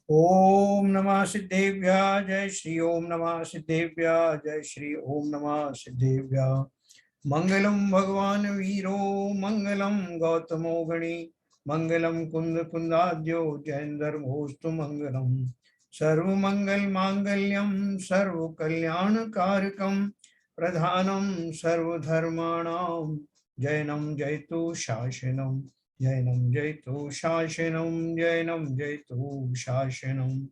ओम नमः सिद्धेभ्यः जय श्री ओम नमः सिद्धेभ्यः जय श्री ओम नमः सिद्धेभ्यः। मंगलम भगवान वीरो मंगलम गौतमो गणी मंगलम कुंद कुंदाद्यो जयंदर्भोस्तु मंगलम सर्वमंगल मांगल्यम सर्व कल्याण कारकम प्रधानम सर्वधर्माणां जैनम जयतु शासनम जैनम जयतु शासनम जैनम जयतु शासनम।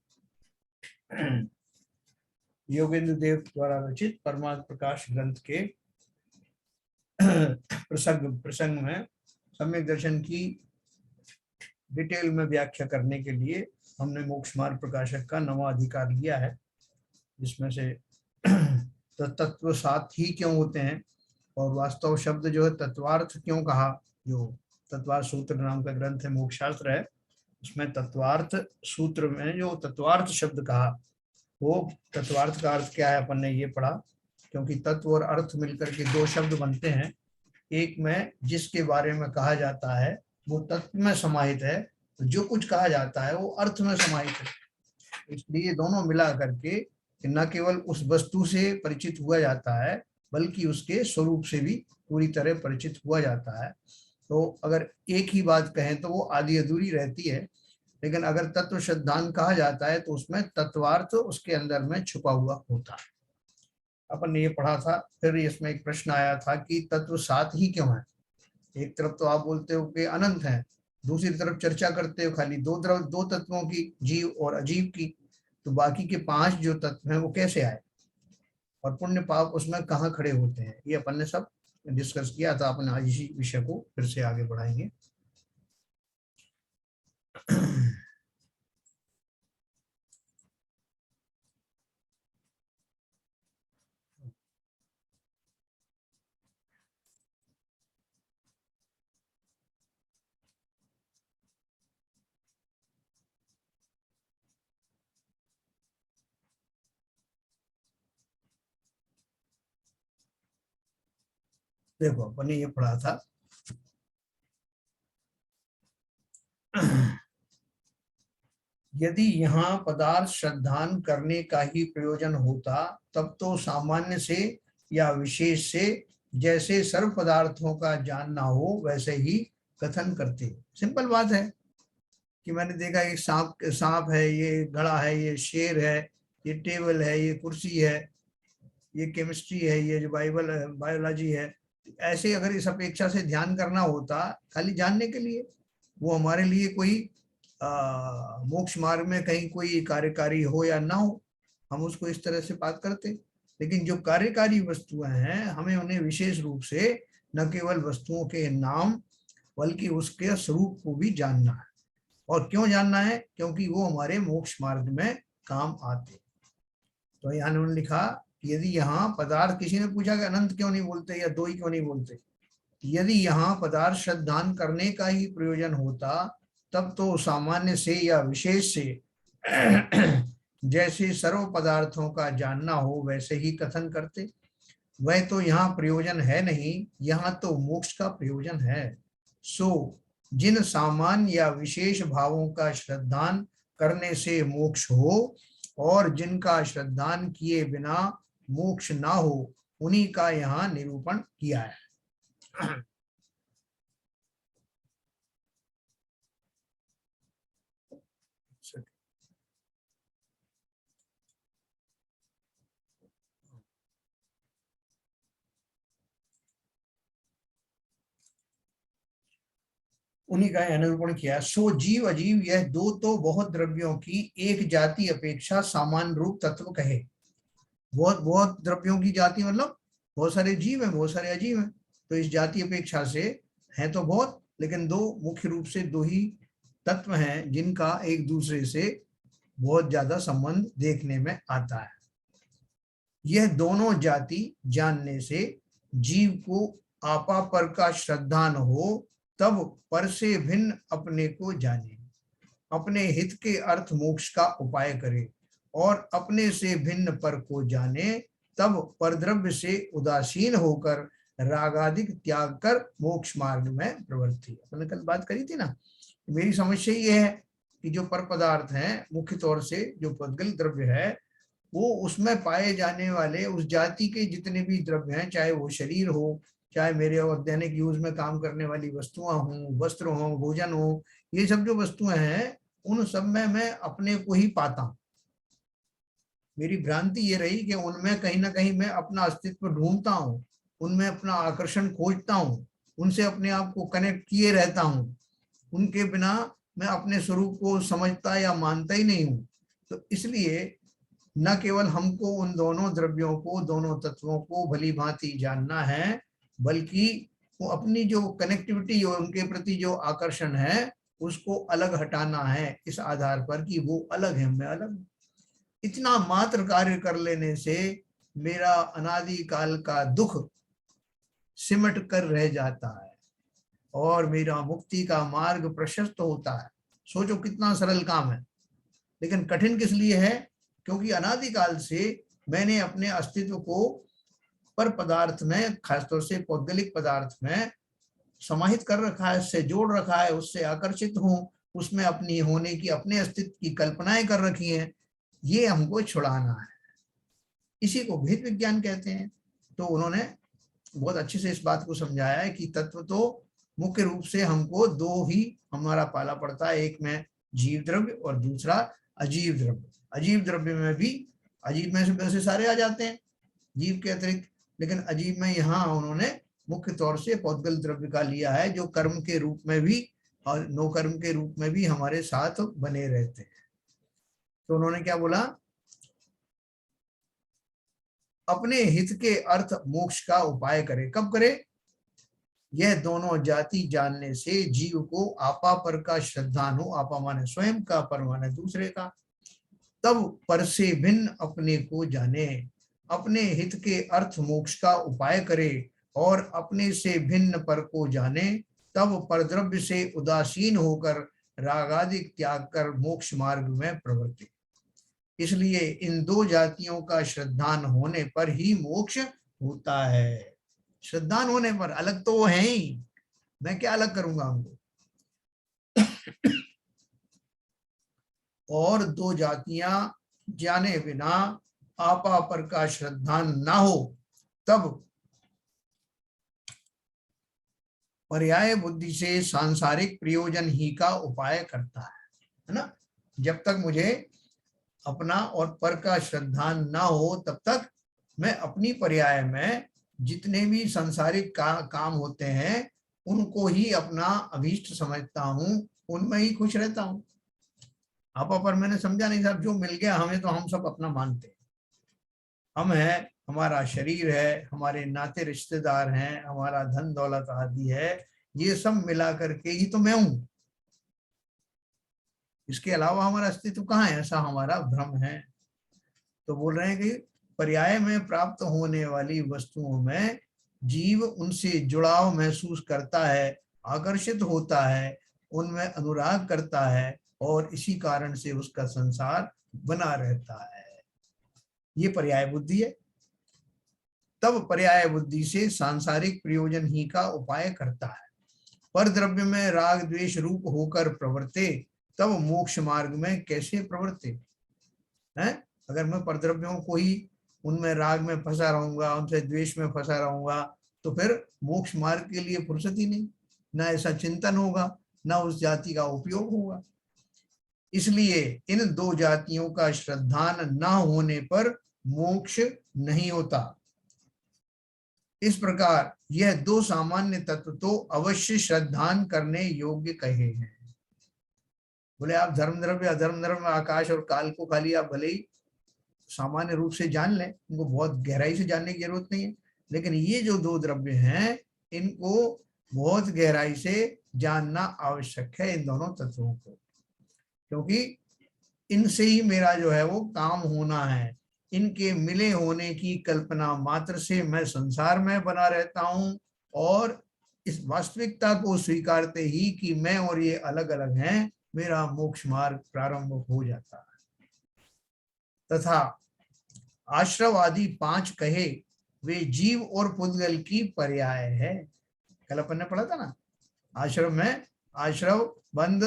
योगेंद्र देव द्वारा रचित परमार्थ प्रकाश ग्रंथ के प्रसंग में सम्यक दर्शन की डिटेल में व्याख्या करने के लिए हमने मोक्ष मार्ग प्रकाशक का 9वां अधिकार लिया है, जिसमें से तत्व सात ही क्यों होते हैं और वास्तव शब्द जो है तत्वार्थ क्यों कहा। जो तत्वार्थ सूत्र नाम का ग्रंथ है, मोक्ष शास्त्र है, उसमें तत्वार्थ सूत्र में जो तत्वार्थ शब्द कहा, वो तत्वार्थ का अर्थ क्या है अपन ने ये पढ़ा। क्योंकि तत्व और अर्थ मिलकर के दो शब्द बनते हैं, एक में जिसके बारे में कहा जाता है वो तत्व में समाहित है, जो कुछ कहा जाता है वो अर्थ में समाहित है। इसलिए दोनों मिला करके न केवल उस वस्तु से परिचित हुआ जाता है बल्कि उसके स्वरूप से भी पूरी तरह परिचित हुआ जाता है। तो अगर एक ही बात कहें तो वो आधी अधूरी रहती है, लेकिन अगर तत्व सिद्धांत कहा जाता है तो उसमें तत्वार्थ उसके अंदर में छुपा हुआ होता है। अपन ने ये पढ़ा था। फिर इसमें एक प्रश्न आया था कि तत्व सात ही क्यों है। एक तरफ तो आप बोलते हो कि अनंत है, दूसरी तरफ चर्चा करते हो खाली दो तत्वों की, जीव और अजीव की। तो बाकी के 5 जो तत्व हैं वो कैसे आए और पुण्य पाप उसमें कहाँ खड़े होते हैं, ये अपन ने सब डिस्कस किया था। अपन आज इसी विषय को फिर से आगे बढ़ाएंगे। देखो अपन ने ये पढ़ा था यदि यहाँ पदार्थ श्रद्धान करने का ही प्रयोजन होता तब तो सामान्य से या विशेष से जैसे सर्व पदार्थों का जानना हो वैसे ही कथन करते। सिंपल बात है कि मैंने देखा ये सांप है, ये घड़ा है, ये शेर है, ये टेबल है, ये कुर्सी है, ये केमिस्ट्री है, ये जो बायोलॉजी है। ऐसे अगर इस अपेक्षा से ध्यान करना होता खाली जानने के लिए, वो हमारे लिए कोई मोक्ष मार्ग में कहीं कोई कार्यकारी हो या ना हो, हम उसको इस तरह से बात करते। लेकिन जो कार्यकारी वस्तुएं हैं हमें उन्हें विशेष रूप से न केवल वस्तुओं के नाम बल्कि उसके स्वरूप को भी जानना है। और क्यों जानना है? क्योंकि वो हमारे मोक्ष मार्ग में काम आते। तो यहाँ उन्होंने लिखा कि यदि यहाँ पदार्थ, किसी ने पूछा कि अनंत क्यों नहीं बोलते या दो ही क्यों नहीं बोलते, यदि यहाँ पदार्थ श्रद्धान करने का ही प्रयोजन होता तब तो सामान्य से या विशेष से जैसे सर्व पदार्थों का जानना हो वैसे ही कथन करते। वह तो यहाँ प्रयोजन है नहीं, यहाँ तो मोक्ष का प्रयोजन है। सो जिन सामान्य या विशेष भावों का श्रद्धान करने से मोक्ष हो और जिनका श्रद्धान किए बिना मोक्ष ना हो, उन्हीं का यहाँ निरूपण किया है। उन्हीं का निरूपण किया। सो जीव अजीव यह दो तो बहुत द्रव्यों की एक जाति अपेक्षा सामान्य रूप तत्व कहे। बहुत बहुत द्रव्यों की जाति मतलब बहुत सारे जीव हैं, बहुत सारे अजीव हैं। तो इस जाति अपेक्षा से हैं तो बहुत, लेकिन दो मुख्य रूप से दो ही तत्व हैं जिनका एक दूसरे से बहुत ज्यादा संबंध देखने में आता है। यह दोनों जाति जानने से जीव को आपा पर का श्रद्धा न हो तब पर से भिन्न अपने को जाने, अपने हित के अर्थ मोक्ष का उपाय करे और अपने से भिन्न पर को जाने तब परद्रव्य से उदासीन होकर रागादिक त्याग कर मोक्ष मार्ग में प्रवृत्ति। अपने कल बात करी थी ना, मेरी समस्या ये है कि जो पर पदार्थ हैं, मुख्य तौर से जो पौद्गलिक द्रव्य है, वो उसमें पाए जाने वाले उस जाति के जितने भी द्रव्य हैं, चाहे वो शरीर हो, चाहे मेरे और दैनिक यूज में काम करने वाली वस्तुआं हों, वस्त्र हों, भोजन हो, ये सब जो वस्तुएं हैं, उन सब में मैं अपने को ही पाता हूँ। मेरी भ्रांति ये रही कि उनमें कहीं ना कहीं मैं अपना अस्तित्व ढूंढता हूँ, उनमें अपना आकर्षण खोजता हूँ, उनसे अपने आप को कनेक्ट किए रहता हूँ, उनके बिना मैं अपने स्वरूप को समझता या मानता ही नहीं हूँ। तो इसलिए न केवल हमको उन दोनों द्रव्यों को, दोनों तत्वों को भली भांति जानना है, बल्कि वो अपनी जो कनेक्टिविटी, जो उनके प्रति जो आकर्षण है, उसको अलग हटाना है इस आधार पर कि वो अलग है, मैं अलग हूँ। इतना मात्र कार्य कर लेने से मेरा अनादि काल का दुख सिमट कर रह जाता है और मेरा मुक्ति का मार्ग प्रशस्त होता है। सोचो कितना सरल काम है, लेकिन कठिन किस लिए है? क्योंकि अनादिकाल से मैंने अपने अस्तित्व को पर पदार्थ में, खासतौर से पौद्गलिक पदार्थ में समाहित कर रखा है, उससे जोड़ रखा है, उससे आकर्षित हूँ, उसमें अपनी होने की, अपने अस्तित्व की कल्पनाएं कर रखी हैं। ये हमको छुड़ाना है, इसी को भेद विज्ञान कहते हैं। तो उन्होंने बहुत अच्छे से इस बात को समझाया है कि तत्व तो मुख्य रूप से हमको दो ही हमारा पाला पड़ता है, एक में जीव द्रव्य और दूसरा अजीव द्रव्य। अजीव द्रव्य में भी, अजीव में से वैसे सारे आ जाते हैं जीव के अतिरिक्त, लेकिन अजीव में यहाँ उन्होंने मुख्य तौर से पौद्गल द्रव्य का लिया है, जो कर्म के रूप में भी और नो कर्म के रूप में भी हमारे साथ बने रहते हैं। तो उन्होंने क्या बोला? अपने हित के अर्थ मोक्ष का उपाय करे। कब करे? यह दोनों जाति जानने से जीव को आपा पर का श्रद्धानु, आपा माने स्वयं का, पर माने दूसरे का, तब पर से भिन्न अपने को जाने। अपने हित के अर्थ मोक्ष का उपाय करे और अपने से भिन्न पर को जाने, तब परद्रव्य से उदासीन होकर रागादि त्याग कर मोक्ष मार्ग में प्रवृत्ति। इसलिए इन दो जातियों का श्रद्धान होने पर ही मोक्ष होता है। श्रद्धान होने पर, अलग तो वो है ही, मैं क्या अलग करूंगा उनको। और दो जातियां जाने बिना आपा पर का श्रद्धान ना हो, तब पर्याय बुद्धि से सांसारिक प्रयोजन ही का उपाय करता है ना। जब तक मुझे अपना और पर का श्रद्धान ना हो, तब तक मैं अपनी पर्याय में जितने भी सांसारिक काम होते हैं, उनको ही अपना अभीष्ट समझता हूँ, उनमें ही खुश रहता हूँ। आपा पर मैंने समझा नहीं साहब, जो मिल गया हमें तो हम सब अपना मानते हैं। हम हैं, हमारा शरीर है, हमारे नाते रिश्तेदार हैं, हमारा धन दौलत आदि है, ये सब मिला करके ही तो मैं हूं। इसके अलावा हमारा अस्तित्व कहाँ है? ऐसा हमारा भ्रम है। तो बोल रहे हैं कि पर्याय में प्राप्त होने वाली वस्तुओं में जीव उनसे जुड़ाव महसूस करता है, आकर्षित होता है, उनमें अनुराग करता है और इसी कारण से उसका संसार बना रहता है। ये पर्याय बुद्धि है। तब पर्याय बुद्धि से सांसारिक प्रयोजन ही का उपाय करता है। पर द्रव्य में राग द्वेष रूप होकर प्रवर्ते, तब मोक्ष मार्ग में कैसे प्रवर्ते हैं? अगर मैं परद्रव्यों को ही, उनमें राग में फंसा रहूंगा, उनसे द्वेष में फंसा रहूंगा, तो फिर मोक्ष मार्ग के लिए फुर्सत ही नहीं, ना ऐसा चिंतन होगा, ना उस जाति का उपयोग होगा। इसलिए इन दो जातियों का श्रद्धान न होने पर मोक्ष नहीं होता। इस प्रकार यह दो सामान्य तत्व तो अवश्य श्रद्धान करने योग्य कहे हैं। बोले आप धर्म द्रव्य, अधर्म द्रव्य, आकाश और काल को खाली आप भले ही सामान्य रूप से जान लें, इनको बहुत गहराई से जानने की जरूरत नहीं है, लेकिन ये जो दो द्रव्य हैं, इनको बहुत गहराई से जानना आवश्यक है, इन दोनों तत्वों को, क्योंकि इनसे ही मेरा जो है वो काम होना है। इनके मिले होने की कल्पना मात्र से मैं संसार में बना रहता हूँ और इस वास्तविकता को स्वीकारते ही कि मैं और ये अलग अलग हैं, मेरा मोक्ष मार्ग प्रारंभ हो जाता है। तथा आश्रव आदि पांच कहे वे जीव और पुद्गल की पर्याय है। कल अपन ने पढ़ा था ना, आश्रम में आश्रव, बंध,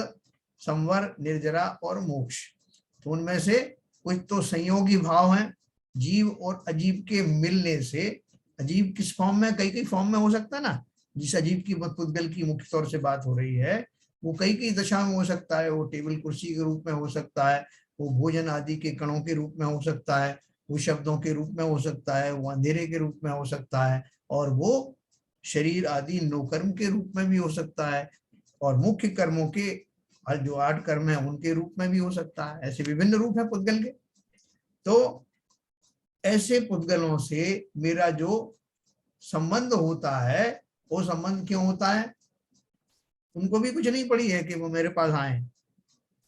संवर, निर्जरा और मोक्ष। तो उनमें से कुछ तो संयोगी भाव हैं, जीव और अजीव के मिलने से। अजीव किस फॉर्म में, कई कई फॉर्म में हो सकता है ना। जिस अजीव की पुद्गल की मुख्य तौर से बात हो रही है वो कई कई दशा में हो सकता है। वो टेबल कुर्सी के रूप में हो सकता है, वो भोजन आदि के कणों के रूप में हो सकता है, वो शब्दों के रूप में हो सकता है, वो अंधेरे के रूप में हो सकता है, और वो शरीर आदि नौकर्म के रूप में भी हो सकता है, और मुख्य कर्मों के जो 8 कर्म है उनके रूप में भी हो सकता है। ऐसे विभिन्न रूप है पुद्गल के। तो ऐसे पुद्गलों से मेरा जो संबंध होता है वो संबंध क्यों होता है? उनको भी कुछ नहीं पड़ी है कि वो मेरे पास आए,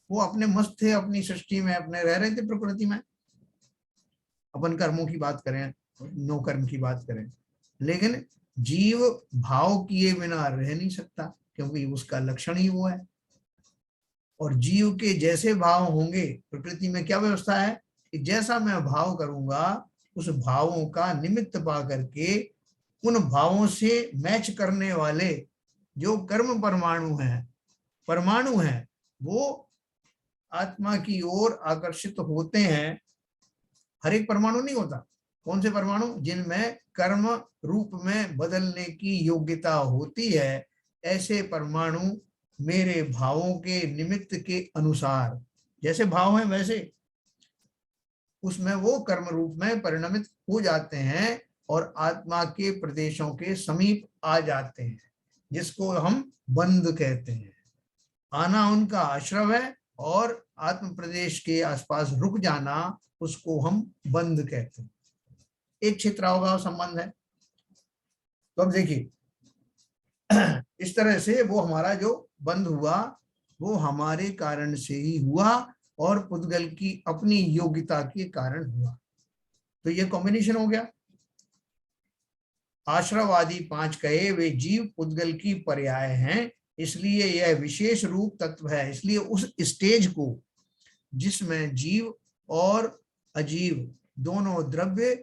वो अपने मस्त थे अपनी सृष्टि में, अपने रह रहे थे प्रकृति में। अपन कर्मों की बात करें, नो कर्म की बात करें, लेकिन जीव भाव किए बिना रह नहीं सकता, क्योंकि उसका लक्षण ही वो है। और जीव के जैसे भाव होंगे, प्रकृति में क्या व्यवस्था है कि जैसा मैं भाव करूंगा उस भावों का निमित्त पा करके उन भावों से मैच करने वाले जो कर्म परमाणु हैं वो आत्मा की ओर आकर्षित होते हैं। हर एक परमाणु नहीं होता। कौन से परमाणु? जिनमें कर्म रूप में बदलने की योग्यता होती है, ऐसे परमाणु मेरे भावों के निमित्त के अनुसार, जैसे भाव है वैसे उसमें वो कर्म रूप में परिणमित हो जाते हैं और आत्मा के प्रदेशों के समीप आ जाते हैं, जिसको हम बंध कहते हैं। आना उनका आश्रव है और आत्म प्रदेश के आसपास रुक जाना उसको हम बंध कहते हैं। एक क्षेत्रावगाव संबंध है। तो अब देखिए इस तरह से वो हमारा जो बंध हुआ वो हमारे कारण से ही हुआ और पुद्गल की अपनी योग्यता के कारण हुआ। तो ये कॉम्बिनेशन हो गया। आश्रवादी 5 कहे वे जीव पुद्गल की पर्याय हैं, इसलिए यह विशेष रूप तत्व है। इसलिए उस स्टेज को जिसमें जीव और अजीव दोनों द्रव्य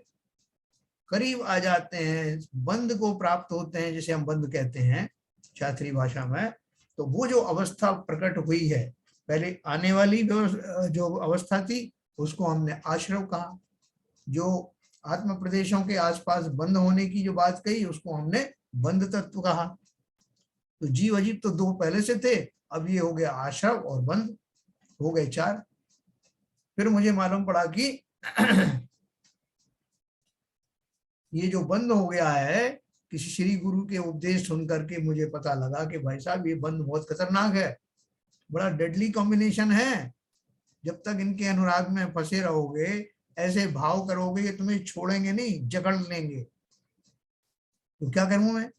करीब आ जाते हैं, बंध को प्राप्त होते हैं, जिसे हम बंध कहते हैं शास्त्रीय भाषा में, तो वो जो अवस्था प्रकट हुई है, पहले आने वाली जो अवस्था थी उसको हमने आश्रव कहा। जो आत्म प्रदेशों के आसपास बंद होने की जो बात कही उसको हमने बंध तत्व कहा। तो जीव अजीव तो 2 पहले से थे, अब ये हो गया आश्रव और बंध, हो गए 4। फिर मुझे मालूम पड़ा कि ये जो बंद हो गया है, किसी श्री गुरु के उपदेश सुन करके मुझे पता लगा कि भाई साहब ये बंद बहुत खतरनाक है, बड़ा डेडली कॉम्बिनेशन है। जब तक इनके अनुराग में फंसे रहोगे, ऐसे भाव करोगे कि तुम्हें छोड़ेंगे नहीं, जकड़ लेंगे। तो क्या करूं मैं?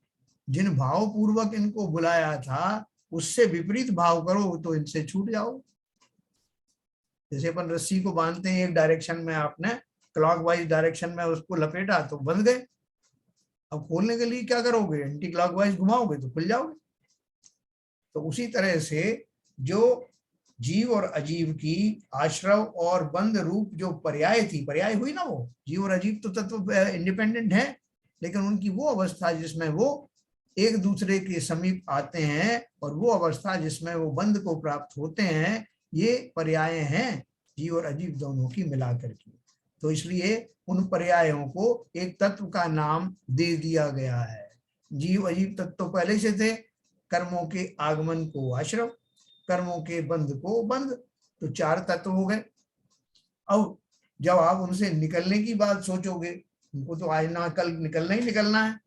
जिन भाव पूर्वक इनको बुलाया था उससे विपरीत भाव करो तो इनसे छूट जाओ। जैसे अपन रस्सी को बांधते हैं एक डायरेक्शन में, आपने क्लॉकवाइज डायरेक्शन में उसको लपेटा तो बंध गए। अब खोलने के लिए क्या करोगे? एंटी क्लॉकवाइज घुमाओगे तो खुल जाओगे। तो उसी तरह से जो जीव और अजीव की आश्रव और बंध रूप जो पर्याय थी, पर्याय हुई ना, वो जीव और अजीव तो तत्व इंडिपेंडेंट है, लेकिन उनकी वो अवस्था जिसमें वो एक दूसरे के समीप आते हैं और वो अवस्था जिसमें वो बंध को प्राप्त होते हैं, ये पर्याय हैं जीव और अजीव दोनों की मिलाकर की। तो इसलिए उन पर्यायों को एक तत्व का नाम दे दिया गया है। जीव अजीव तत्व तो पहले से थे, कर्मों के आगमन को आश्रव, कर्मों के बंध को बंध, तो 4 तत्व हो गए। अब जब आप उनसे निकलने की बात सोचोगे, उनको तो आज ना कल निकलना ही निकलना है,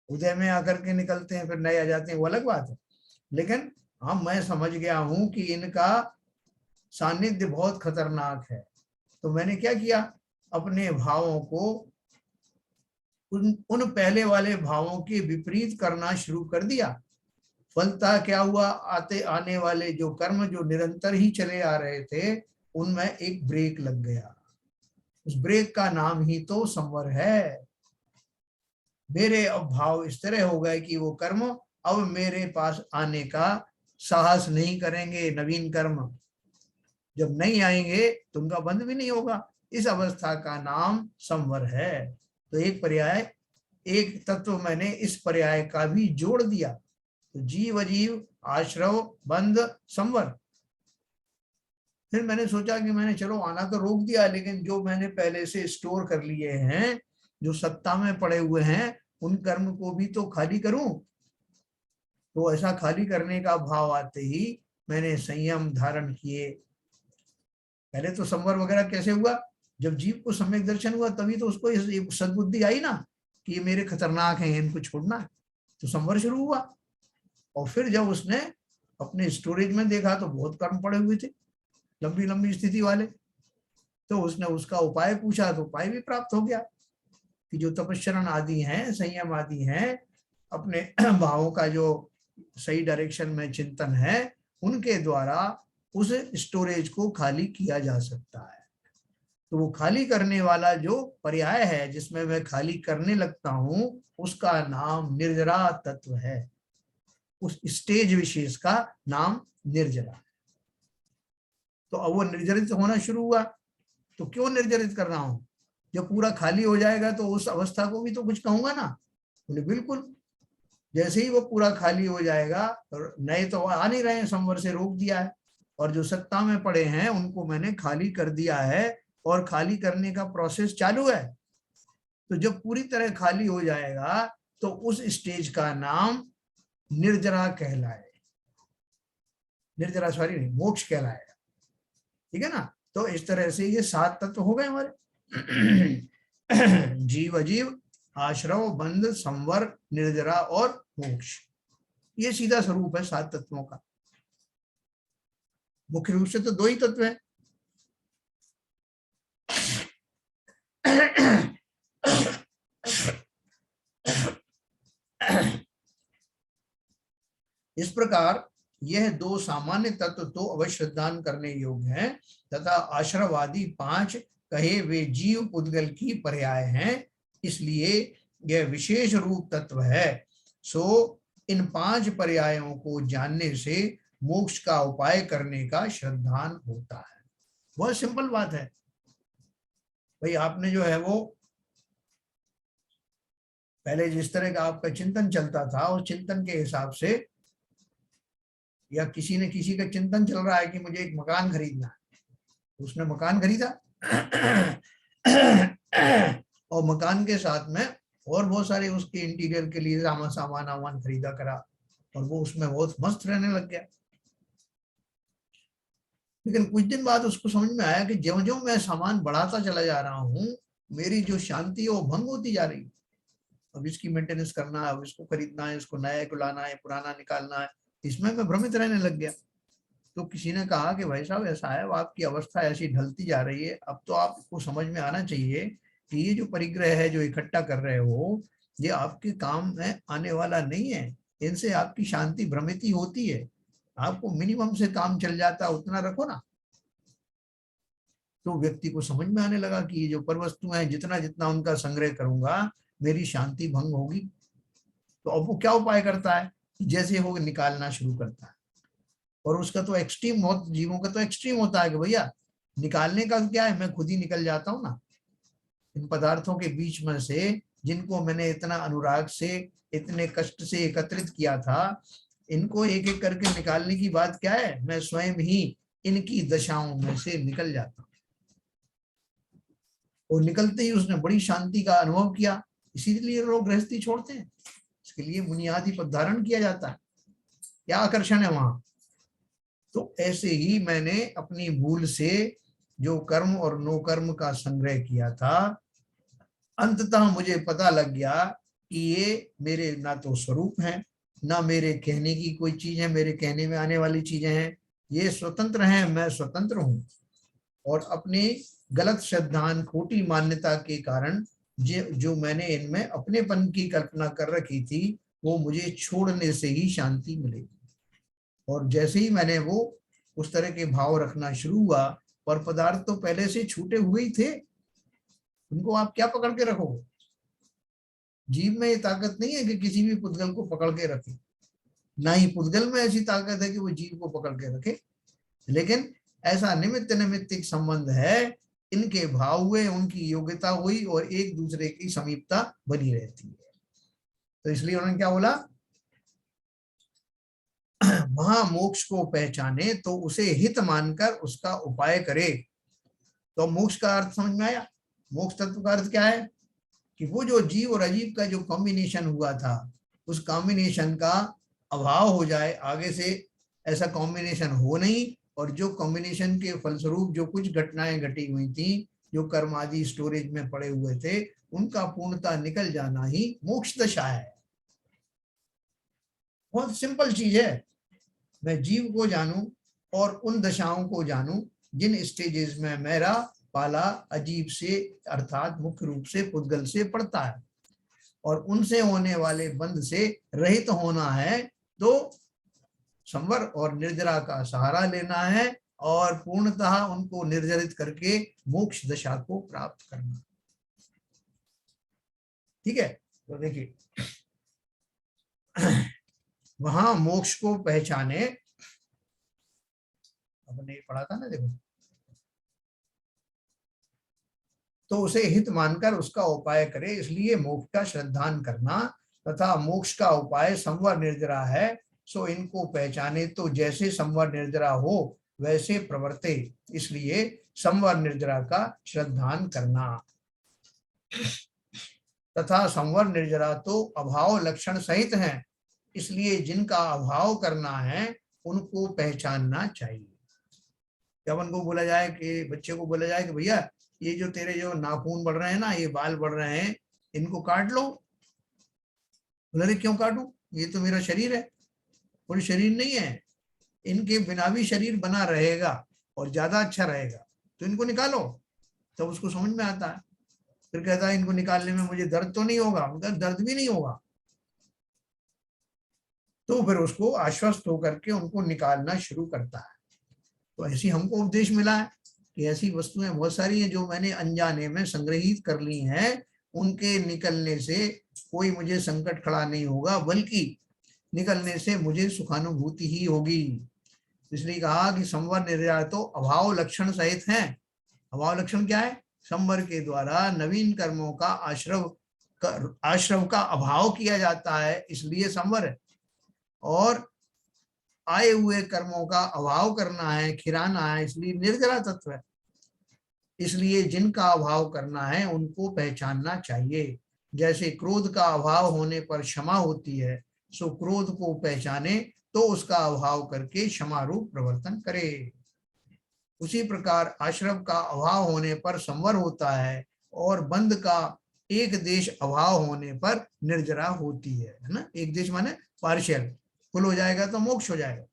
उदय में आकर के निकलते हैं फिर नए आ जाते हैं, वो अलग बात है। लेकिन हाँ, मैं समझ गया हूं कि इनका सानिध्य बहुत खतरनाक है। तो मैंने क्या किया, अपने भावों को उन पहले वाले भावों के विपरीत करना शुरू कर दिया। फलता क्या हुआ, आने वाले जो कर्म जो निरंतर ही चले आ रहे थे उनमें एक ब्रेक लग गया। उस ब्रेक का नाम ही तो संवर है। मेरे अब भाव इस तरह हो गए कि वो कर्म अब मेरे पास आने का साहस नहीं करेंगे। नवीन कर्म जब नहीं आएंगे तो उनका बंध भी नहीं होगा। इस अवस्था का नाम संवर है। तो एक पर्याय, एक तत्व मैंने इस पर्याय का भी जोड़ दिया। तो जीव अजीव आश्रव बंध संवर। फिर मैंने सोचा कि मैंने चलो आना तो रोक दिया, लेकिन जो मैंने पहले से स्टोर कर लिए हैं, जो सत्ता में पड़े हुए हैं, उन कर्म को भी तो खाली करूं। तो ऐसा खाली करने का भाव आते ही मैंने संयम धारण किए। पहले तो संवर वगैरह कैसे हुआ, जब जीव को सम्यक दर्शन हुआ तभी तो उसको ये सद्बुद्धि आई ना कि ये मेरे खतरनाक हैं, इनको छोड़ना है, तो संवर शुरू हुआ। और फिर जब उसने अपने स्टोरेज में देखा तो बहुत कर्म पड़े हुए थे, लंबी लंबी स्थिति वाले, तो उसने उसका उपाय पूछा तो उपाय भी प्राप्त हो गया कि जो तपस्चरण आदि हैं, संयम आदि हैं, अपने भावों का जो सही डायरेक्शन में चिंतन है, उनके द्वारा उस स्टोरेज को खाली किया जा सकता है। तो वो खाली करने वाला जो पर्याय है जिसमें मैं खाली करने लगता हूं, उसका नाम निर्जरा तत्व है। उस स्टेज विशेष का नाम निर्जरा। तो अब वो निर्जरित होना शुरू हुआ। तो क्यों निर्जरित कर रहा हूं, जब पूरा खाली हो जाएगा तो उस अवस्था को भी तो कुछ कहूंगा ना। बोले बिल्कुल, जैसे ही वो पूरा खाली हो जाएगा, नए तो आ नहीं रहे हैं, संवर से रोक दिया है, और जो सत्ता में पड़े हैं उनको मैंने खाली कर दिया है, और खाली करने का प्रोसेस चालू है। तो जब पूरी तरह खाली हो जाएगा तो उस स्टेज का नाम निर्जरा कहलाए, निर्जरा सॉरी नहीं, मोक्ष कहलाएगा। ठीक है ना। तो इस तरह से ये 7 तत्व हो गए हमारे जीव अजीव, आश्रव बंध संवर निर्जरा और मोक्ष। ये सीधा स्वरूप है 7 तत्वों का। मुख्य रूप से तो 2 ही तत्व है। इस प्रकार यह 2 सामान्य तत्व तो अवश्य दान करने योग्य हैं, तथा आश्रवादी 5 कहे वे जीव पुद्गल की पर्याय हैं, इसलिए यह विशेष रूप तत्व है। सो इन 5 पर्यायों को जानने से मोक्ष का उपाय करने का श्रद्धान होता है। बहुत सिंपल बात है भाई। आपने जो है वो पहले जिस तरह का आपका चिंतन चलता था, उस चिंतन के हिसाब से, या किसी ने किसी का चिंतन चल रहा है कि मुझे एक मकान खरीदना है, उसने मकान खरीदा और मकान के साथ में और बहुत सारे उसके इंटीरियर के लिए सामान खरीदा करा, और वो उसमें बहुत मस्त रहने लग गया। लेकिन कुछ दिन बाद उसको समझ में आया कि ज्यों ज्यों मैं सामान बढ़ाता चला जा रहा हूँ, मेरी जो शांति है वो भंग होती जा रही है। अब इसकी मेंटेनेंस करना है, अब इसको खरीदना है, इसको नया को लाना है, पुराना निकालना है, इसमें मैं भ्रमित रहने लग गया। तो किसी ने कहा कि भाई साहब ऐसा है, आपकी अवस्था ऐसी ढलती जा रही है, अब तो आपको समझ में आना चाहिए कि ये जो परिग्रह है जो इकट्ठा कर रहे हो, ये आपके काम में आने वाला नहीं है। इनसे आपकी शांति भ्रमित ही होती है। आपको मिनिमम से काम चल जाता है, उतना रखो ना। तो व्यक्ति को समझ में आने लगा कि ये जो पर वस्तुएं हैं, जितना जितना उनका संग्रह करूंगा मेरी शांति भंग होगी। तो अब वो क्या उपाय करता है, जैसे वो निकालना शुरू करता है। और उसका तो एक्सट्रीम, बहुत जीवों का तो एक्सट्रीम होता है कि भैया निकालने का क्या है, मैं खुद ही निकल जाता हूँ ना इन पदार्थों के बीच में से, जिनको मैंने इतना अनुराग से, इतने कष्ट से एकत्रित किया था। इनको एक एक करके निकालने की बात क्या है, मैं स्वयं ही इनकी दशाओं में से निकल जाता हूँ। और निकलते ही उसने बड़ी शांति का अनुभव किया। इसीलिए लोग गृहस्थी छोड़ते हैं, इसके लिए मुनियादि पद धारण किया जाता है। क्या आकर्षण है वहां। तो ऐसे ही मैंने अपनी भूल से जो कर्म और नो कर्म का संग्रह किया था, अंततः मुझे पता लग गया कि ये मेरे ना तो स्वरूप हैं, ना मेरे कहने की कोई चीज है, मेरे कहने में आने वाली चीजें हैं। ये स्वतंत्र हैं, मैं स्वतंत्र हूं। और अपनी गलत श्रद्धान, खोटी मान्यता के कारण जो मैंने इनमें अपनेपन की कल्पना कर रखी थी, वो मुझे छोड़ने से ही शांति मिलेगी। और जैसे ही मैंने वो उस तरह के भाव रखना शुरू हुआ, पर पदार्थ तो पहले से छूटे हुए ही थे, उनको आप क्या पकड़ के रखोगे। जीव में ये ताकत नहीं है कि किसी भी पुद्गल को पकड़ के रखे, ना ही पुद्गल में ऐसी ताकत है कि वो जीव को पकड़ के रखे। लेकिन ऐसा निमित्त निमित्तिक संबंध है, इनके भाव हुए, उनकी योग्यता हुई, और एक दूसरे की समीपता बनी रहती है। तो इसलिए उन्होंने क्या बोला, वहां मोक्ष को पहचाने तो उसे हित मानकर उसका उपाय करे। तो मोक्ष का अर्थ समझ में आया। मोक्ष तत्व का अर्थ क्या है कि वो जो जीव और अजीव का जो कॉम्बिनेशन हुआ था, उस कॉम्बिनेशन का अभाव हो जाए, आगे से ऐसा कॉम्बिनेशन हो नहीं, और जो कॉम्बिनेशन के फलस्वरूप जो कुछ घटनाएं घटी हुई थी, जो कर्म आदि स्टोरेज में पड़े हुए थे, उनका पूर्णता निकल जाना ही मोक्ष दशा है। बहुत सिंपल चीज है। मैं जीव को जानूं और उन दशाओं को जानूं जिन स्टेजेस में मेरा पाला अजीब से अर्थात मुख्य रूप से पुद्गल से पड़ता है, और उनसे होने वाले बंध से रहित होना है, तो संवर और निर्जरा का सहारा लेना है और पूर्णतः उनको निर्जरित करके मोक्ष दशा को प्राप्त करना। ठीक है, तो देखिए वहां मोक्ष को पहचाने, अपने पढ़ा था ना, देखो, तो उसे हित मानकर उसका उपाय करे, इसलिए मोक्ष का श्रद्धान करना तथा मोक्ष का उपाय संवर निर्जरा है, सो इनको पहचाने तो जैसे संवर निर्जरा हो वैसे प्रवर्ते, इसलिए संवर निर्जरा का श्रद्धान करना। तथा संवर निर्जरा तो अभाव लक्षण सहित हैं, इसलिए जिनका अभाव करना है उनको पहचानना चाहिए। जब उनको बोला जाए कि बच्चे को बोला जाए कि भैया ये जो तेरे जो नाखून बढ़ रहे हैं ना, ये बाल बढ़ रहे हैं, इनको काट लो। बोले क्यों काटूं, ये तो मेरा शरीर है। कोई शरीर नहीं है, इनके बिना भी शरीर बना रहेगा और ज्यादा अच्छा रहेगा, तो इनको निकालो। तब उसको समझ में आता है, फिर कहता है इनको निकालने में मुझे दर्द तो नहीं होगा। मतलब दर्द भी नहीं होगा, तो फिर उसको आश्वस्त होकर के उनको निकालना शुरू करता है। तो ऐसी हमको उपदेश मिला है कि ऐसी वस्तुएं बहुत सारी हैं जो मैंने अनजाने में संग्रहित कर ली हैं, उनके निकलने से कोई मुझे संकट खड़ा नहीं होगा, बल्कि निकलने से मुझे सुखानुभूति ही होगी। इसलिए कहा कि संवर निर्जरा तो अभाव लक्षण सहित हैं। अभाव लक्षण क्या है? संवर के द्वारा नवीन कर्मों का आश्रव का अभाव किया जाता है, इसलिए संवर है। और आए हुए कर्मों का अभाव करना है, खिराना है, इसलिए निर्जरा तत्व है। इसलिए जिनका अभाव करना है उनको पहचानना चाहिए। जैसे क्रोध का अभाव होने पर क्षमा होती है, सो क्रोध को पहचाने तो उसका अभाव करके क्षमा रूप प्रवर्तन करे। उसी प्रकार आश्रव का अभाव होने पर संवर होता है, और बंध का एक देश अभाव होने पर निर्जरा होती है ना। एक देश माने पार्शियल, फुल हो जाएगा तो मोक्ष हो जाएगा।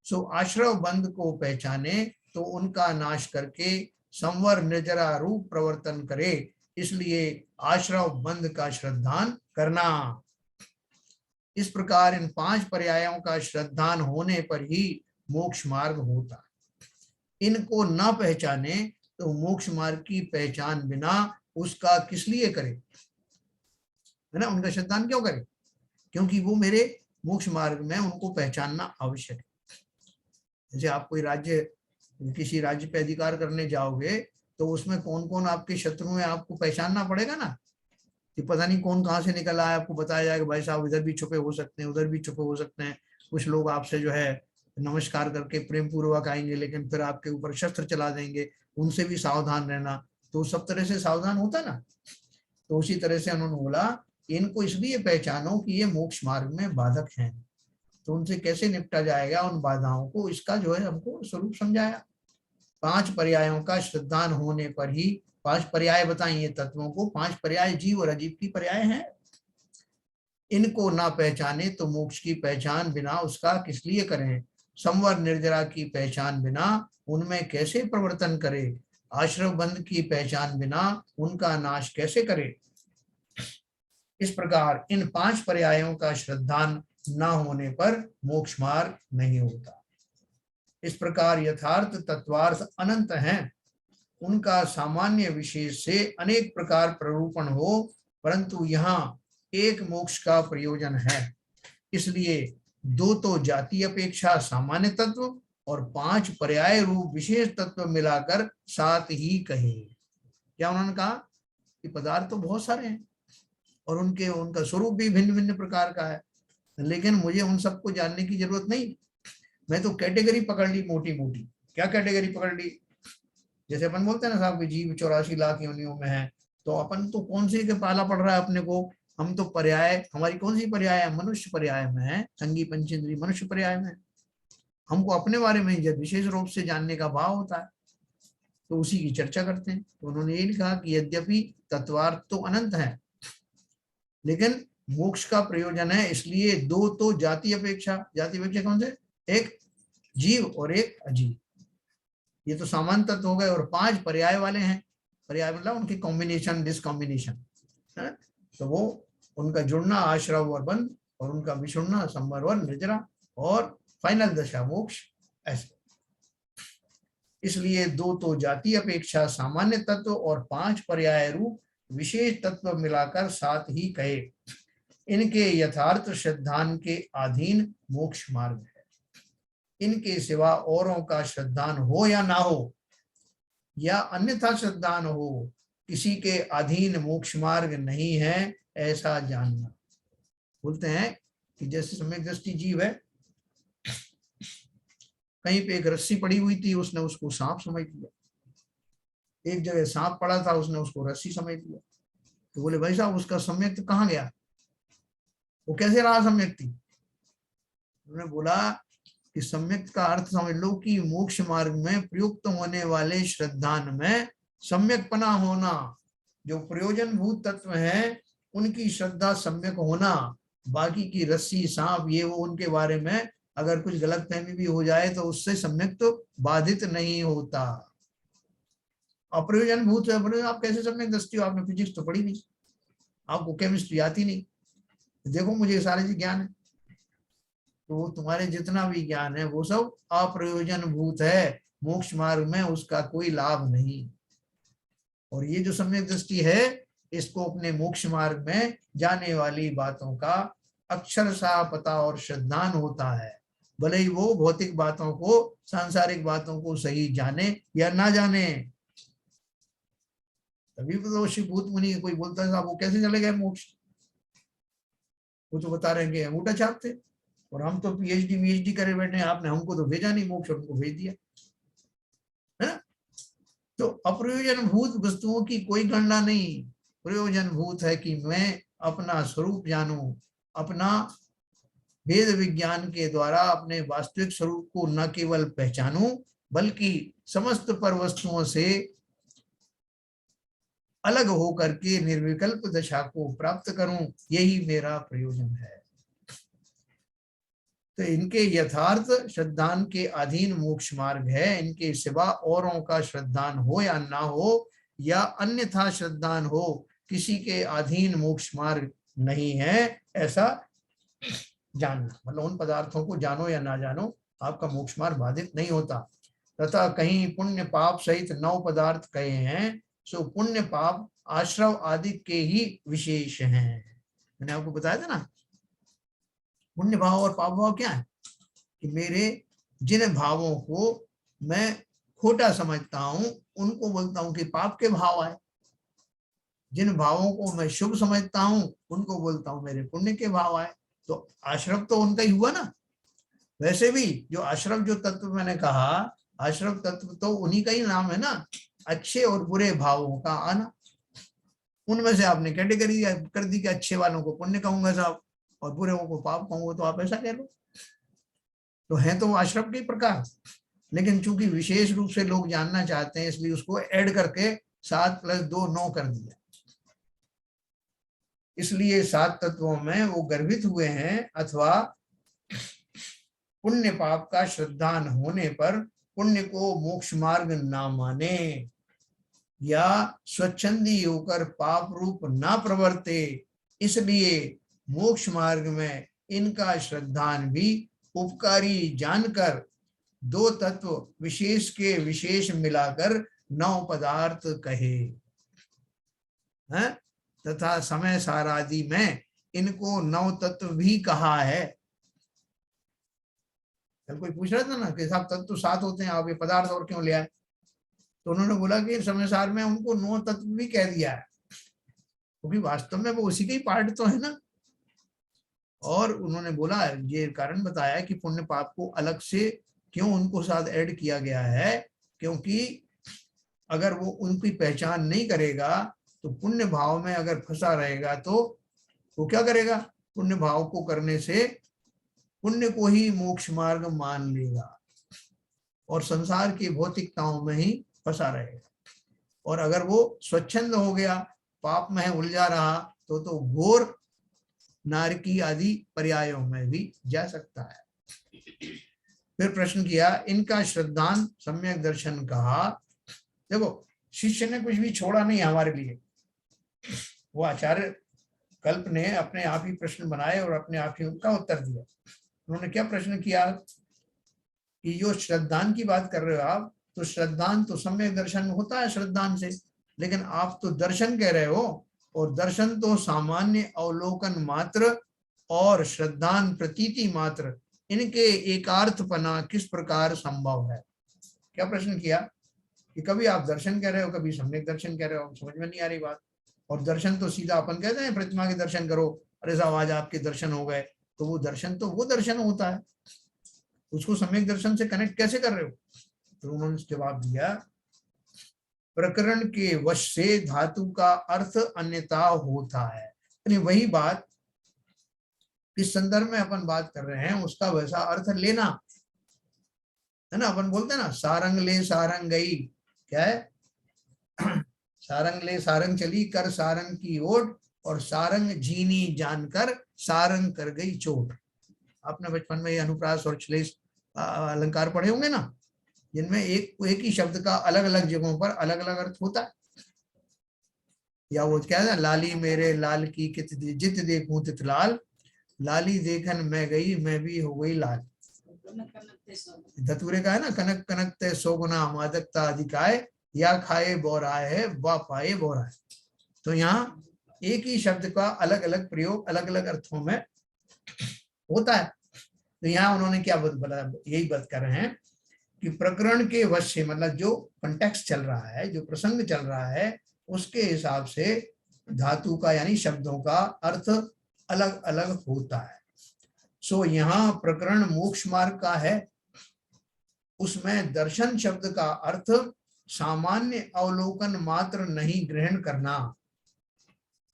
सो आश्रव बंध को पहचाने तो उनका नाश करके संवर निर्जरा रूप प्रवर्तन करे, इसलिए आश्रव बंध का श्रद्धान करना। इस प्रकार इन 5 पर्यायों का श्रद्धान होने पर ही मोक्ष मार्ग होता है। इनको न पहचाने तो मोक्ष मार्ग की पहचान बिना उसका किस लिए करे, है ना। उनका श्रद्धान क्यों करे? क्योंकि वो मेरे मोक्ष मार्ग में उनको पहचानना आवश्यक है। जैसे आप कोई राज्य, किसी राज्य पे अधिकार करने जाओगे तो उसमें कौन कौन आपके शत्रु हैं आपको पहचानना पड़ेगा ना, कि पता नहीं कौन कहाँ से निकल आया। आपको बताया जाएगा भाई साहब इधर भी छुपे हो सकते हैं, उधर भी छुपे हो सकते हैं। कुछ लोग आपसे जो है नमस्कार करके प्रेम पूर्वक आएंगे, लेकिन फिर आपके ऊपर शस्त्र चला देंगे, उनसे भी सावधान रहना। तो सब तरह से सावधान होता ना। तो उसी तरह से उन्होंने बोला इनको इसलिए पहचानो कि ये मोक्ष मार्ग में बाधक हैं, तो उनसे कैसे निपटा जाएगा उन बाधाओं को, इसका जो है हमको स्वरूप समझाया। 5 पर्यायों का श्रद्धान होने पर ही, 5 पर्याय बताइए तत्वों को, 5 पर्याय जीव और अजीव की पर्याय हैं। इनको ना पहचाने तो मोक्ष की पहचान बिना उसका किस लिए करें, संवर निर्जरा की पहचान बिना उनमें कैसे प्रवर्तन करे, आश्रव बंध की पहचान बिना उनका नाश कैसे करे। इस प्रकार इन 5 पर्यायों का श्रद्धान न होने पर मोक्ष मार्ग नहीं होता। इस प्रकार यथार्थ तत्वार्थ अनंत हैं, उनका सामान्य विशेष से अनेक प्रकार प्ररूपण हो, परंतु यहाँ एक मोक्ष का प्रयोजन है। इसलिए 2 तो जाति अपेक्षा सामान्य तत्व और 5 पर्याय रूप विशेष तत्व मिलाकर 7 ही कहे। क्या उन्होंने कहा कि पदार्थ तो बहुत सारे हैं और उनका स्वरूप भी भिन्न भिन्न प्रकार का है लेकिन मुझे उन सबको जानने की जरूरत नहीं। मैं तो कैटेगरी पकड़ ली मोटी मोटी। क्या कैटेगरी पकड़ ली? जैसे अपन बोलते हैं ना साहब कि जीव 84 लाख योनियों में है, तो अपन तो कौन सी के पाला पड़ रहा है अपने को? हम तो पर्याय, हमारी कौन सी पर्याय है? मनुष्य पर्याय में है, संगी पंचेंद्री मनुष्य पर्याय में। हमको अपने बारे में जब विशेष रूप से जानने का भाव होता है तो उसी की चर्चा करते हैं। तो उन्होंने ये लिखा कि यद्यपि तत्वार्थ तो अनंत है, लेकिन मोक्ष का प्रयोजन है, इसलिए दो तो जाति अपेक्षा। जाति अपेक्षा कौन से? एक जीव और एक अजीव, ये तो सामान्य तत्व हो गए। और 5 पर्याय वाले हैं। पर्याय मतलब उनकी कॉम्बिनेशन, डिसकॉम्बिनेशन है। तो वो उनका जुड़ना, आश्रव और बंध, और उनका विछुड़ना, संवर और निर्जरा, और फाइनल दशा मोक्ष, ऐसे। इसलिए दो तो जाति अपेक्षा सामान्य तत्व और 5 पर्याय रूप विशेष तत्व मिलाकर 7 ही कहे। इनके यथार्थ श्रद्धान के अधीन मोक्ष मार्ग है। इनके सिवा औरों का श्रद्धान हो या ना हो, या अन्यथा श्रद्धान हो, किसी के अधीन मोक्ष मार्ग नहीं है, ऐसा जानना। बोलते हैं कि जैसे सम्यक दृष्टि जीव है, कहीं पे एक रस्सी पड़ी हुई थी, उसने उसको सांप समझ लिया। एक जगह सांप पड़ा था, उसने उसको रस्सी समझ लिया। तो बोले भाई साहब उसका सम्यक कहाँ गया? वो कैसे रहा सम्यक थी? उन्होंने बोला कि सम्यक का अर्थ समझ लो कि मोक्ष मार्ग में प्रयुक्त होने वाले श्रद्धान में सम्यकपना होना। जो प्रयोजन भूत तत्व है उनकी श्रद्धा सम्यक होना। बाकी की रस्सी, सांप, ये वो, उनके बारे में अगर कुछ गलतफहमी भी हो जाए तो उससे सम्यक तो बाधित नहीं होता। अप्रयोजन भूत है, आप कैसे सम्यक दृष्टि हो? आपने फिजिक्स तो पढ़ी नहीं, आपको केमिस्ट्री आती नहीं, देखो मुझे सारे जी ज्ञान है। तो तुम्हारे जितना भी ज्ञान है वो सब अप्रयोजन भूत है, मोक्ष मार्ग में उसका कोई लाभ नहीं। और ये जो सम्यक दृष्टि है, इसको अपने मोक्ष मार्ग में जाने वाली बातों का अक्षरशः पता और श्रद्धान होता है, भले ही वो भौतिक बातों को, सांसारिक बातों को सही जाने या ना जाने। तभी तो शिव भूत मुनि कोई बोलता है साहब वो कैसे चले गए मोक्ष? वो तो बता रहे हैं कि अंगूठा छापते, और हम तो पीएचडी करे बैठे हैं, आपने हमको तो भेजा नहीं मोक्ष, उनको भेज दिया है। तो अप्रयोजन भूत वस्तुओं की कोई गणना नहीं। प्रयोजन भूत है कि मैं अपना स्वरूप जानूं, अपना वेद विज्ञान के द्वारा अपने वास्तविक स्वरूप को न केवल पहचानूं बल्कि समस्त पर वस्तुओं से अलग होकर के निर्विकल्प दशा को प्राप्त करूं, यही मेरा प्रयोजन है। तो इनके यथार्थ श्रद्धान के अधीन मोक्ष मार्ग है। इनके सिवा औरों का श्रद्धान हो या ना हो, या अन्यथा श्रद्धान हो, किसी के अधीन मोक्ष मार्ग नहीं है, ऐसा जानना। मतलब उन पदार्थों को जानो या ना जानो, आपका मोक्ष मार्ग बाधित नहीं होता। तथा कहीं पुण्य पाप सहित 9 पदार्थ कहे हैं, सो पुण्य पाप आश्रव आदि के ही विशेष हैं। मैंने आपको बताया था ना, पुण्य भाव और पाप भाव क्या है? कि मेरे जिन भावों को मैं खोटा समझता हूं उनको बोलता हूं कि पाप के भाव आए, जिन भावों को मैं शुभ समझता हूं उनको बोलता हूं मेरे पुण्य के भाव आए। तो आश्रव तो उनका ही हुआ ना। वैसे भी जो आश्रव जो तत्व मैंने कहा, आश्रव तत्व तो उन्हीं का ही नाम है ना, अच्छे और बुरे भावों का आना। उनमें से आपने कैटेगरी कर दी कि अच्छे वालों को पुण्य कहूंगा साहब और बुरे को पाप कहूंगा, तो आप ऐसा कह लो। तो है तो आश्रम के प्रकार, लेकिन चूंकि विशेष रूप से लोग जानना चाहते हैं इसलिए उसको ऐड करके 7 + 2 9 कर दिया। इसलिए 7 तत्वों में वो गर्भित हुए हैं। अथवा पुण्य पाप का श्रद्धान होने पर पुण्य को मोक्ष मार्ग ना माने, या स्वच्छंदी होकर पाप रूप ना प्रवर्ते, इसलिए मोक्ष मार्ग में इनका श्रद्धान भी उपकारी जानकर 2 तत्व विशेष के विशेष मिलाकर 9 पदार्थ कहे हैं। तथा समय सारादि में इनको 9 तत्व भी कहा है। कल कोई पूछ रहा था ना कि साहब तत्व 7 होते हैं, आप ये पदार्थ और क्यों ले आए? तो उन्होंने बोला कि समय सार में उनको 9 तत्व भी कह दिया है, क्योंकि वास्तव में वो उसी के ही पार्ट तो है ना। और उन्होंने बोला, ये कारण बताया कि पुण्य पाप को अलग से क्यों उनको साथ ऐड किया गया है, क्योंकि अगर वो उनकी पहचान नहीं करेगा तो पुण्य भाव में अगर फंसा रहेगा तो वो क्या करेगा, पुण्य भाव को करने से पुण्य को ही मोक्ष मार्ग मान लेगा और संसार की भौतिकताओं में ही फंसा रहेगा। और अगर वो स्वच्छंद हो गया, पाप में उलझा रहा, तो घोर नारकी आदि पर्यायों में भी जा सकता है। फिर प्रश्न किया, इनका श्रद्धान सम्यक दर्शन कहा। देखो, शिष्य ने कुछ भी छोड़ा नहीं हमारे लिए, वो आचार्य कल्प ने अपने आप ही प्रश्न बनाए और अपने आप ही उनका उत्तर दिया। उन्होंने क्या प्रश्न किया कि जो श्रद्धान की बात कर रहे हो आप, तो श्रद्धान तो सम्यक दर्शन होता है श्रद्धान से, लेकिन आप तो दर्शन कह रहे हो, और दर्शन तो सामान्य अवलोकन मात्र और श्रद्धान प्रतीति मात्र, इनके एकार्थपना किस प्रकार संभव है। क्या प्रश्न किया कि कभी आप दर्शन कह रहे हो, कभी सम्यक दर्शन कह रहे हो, समझ में नहीं आ रही बात। और दर्शन तो सीधा अपन कहते हैं प्रतिमा के दर्शन करो, अरे साहब आज आपके दर्शन हो गए, तो वो दर्शन तो वो दर्शन होता है, उसको सम्यक दर्शन से कनेक्ट कैसे कर रहे हो। तो उन्होंने जवाब दिया, प्रकरण के वश से धातु का अर्थ अन्यथा होता है, यानी वही बात किस संदर्भ में अपन बात कर रहे हैं उसका वैसा अर्थ लेना है ना। अपन बोलते हैं ना, सारंग ले सारंग गई, क्या है, सारंग ले सारंग चली कर सारंग की ओट, और सारंग जीनी जानकर सारंग कर गई चोट। आपने बचपन में ये अनुप्रास और श्लेष अलंकार पढ़े होंगे ना, जिनमें एक ही शब्द का अलग अलग जगहों पर अलग अलग अर्थ होता है। या वो क्या है, लाली मेरे लाल की कित जित देखूं तित लाल, लाली देखन मैं गई मैं भी हो गई लाल। धतूरे का है ना, कनक कनक ते सोगुना मादकता अधिकाय, या खाए बोराय है व पाए बोराय। तो यहाँ एक ही शब्द का अलग अलग प्रयोग अलग अलग अर्थों में होता है। तो यहाँ उन्होंने क्या बोला, यही बात कर रहे हैं कि प्रकरण के वश से, मतलब जो कंटेक्स्ट चल रहा है, जो प्रसंग चल रहा है, उसके हिसाब से धातु का यानी शब्दों का अर्थ अलग अलग होता है। सो यहाँ प्रकरण मोक्ष मार्ग का है, उसमें दर्शन शब्द का अर्थ सामान्य अवलोकन मात्र नहीं ग्रहण करना।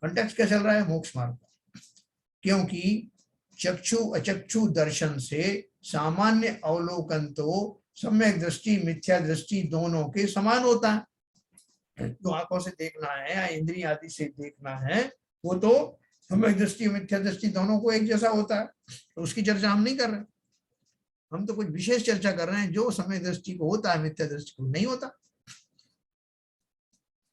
कंटेक्स्ट क्या चल रहा है, मोक्ष मार्ग का, क्योंकि चक्षु अचक्षु दर्शन से सामान्य अवलोकन तो सम्यक दृष्टि मिथ्या दृष्टि दोनों के समान होता है। जो आंखों से देखना है या इंद्रिय आदि से देखना है, वो तो सम्यक दृष्टि मिथ्या दृष्टि दोनों को एक जैसा होता है। तो उसकी चर्चा हम नहीं कर रहे, हम तो कुछ विशेष चर्चा कर रहे हैं जो सम्यक दृष्टि को होता है, मिथ्या दृष्टि को नहीं होता।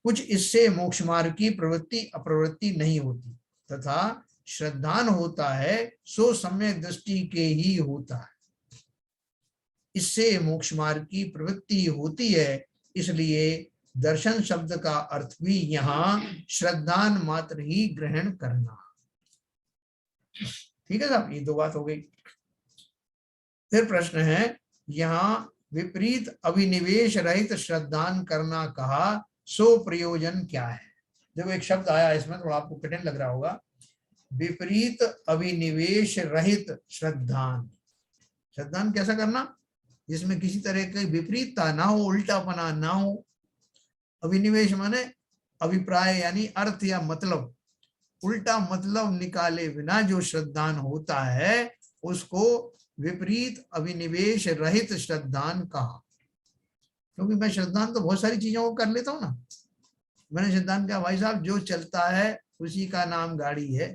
कुछ इससे मोक्ष मार्ग की प्रवृत्ति अप्रवृत्ति नहीं होती, तथा श्रद्धान होता है सो सम्यक दृष्टि के ही होता है। इससे मोक्ष मार्ग की प्रवृत्ति होती है, इसलिए दर्शन शब्द का अर्थ भी यहाँ श्रद्धान मात्र ही ग्रहण करना। ठीक है साहब, ये दो बात हो गई। फिर प्रश्न है, यहाँ विपरीत अभिनिवेश रहित श्रद्धान करना कहा, सो प्रयोजन क्या है। देखो एक शब्द आया इसमें, थोड़ा आपको कठिन लग रहा होगा, विपरीत अभिनिवेश रहित श्रद्धान। श्रद्धान कैसा करना, जिसमें किसी तरह की विपरीतता ना हो, उल्टापना ना हो। अभिनिवेश माने अभिप्राय यानी अर्थ या मतलब, उल्टा मतलब निकाले बिना जो श्रद्धान होता है उसको विपरीत अभिनिवेश रहित श्रद्धान कहा। क्योंकि मैं श्रद्धान तो बहुत सारी चीजों को कर लेता हूँ ना। मैंने श्रद्धान कहा, भाई साहब जो चलता है उसी का नाम गाड़ी है,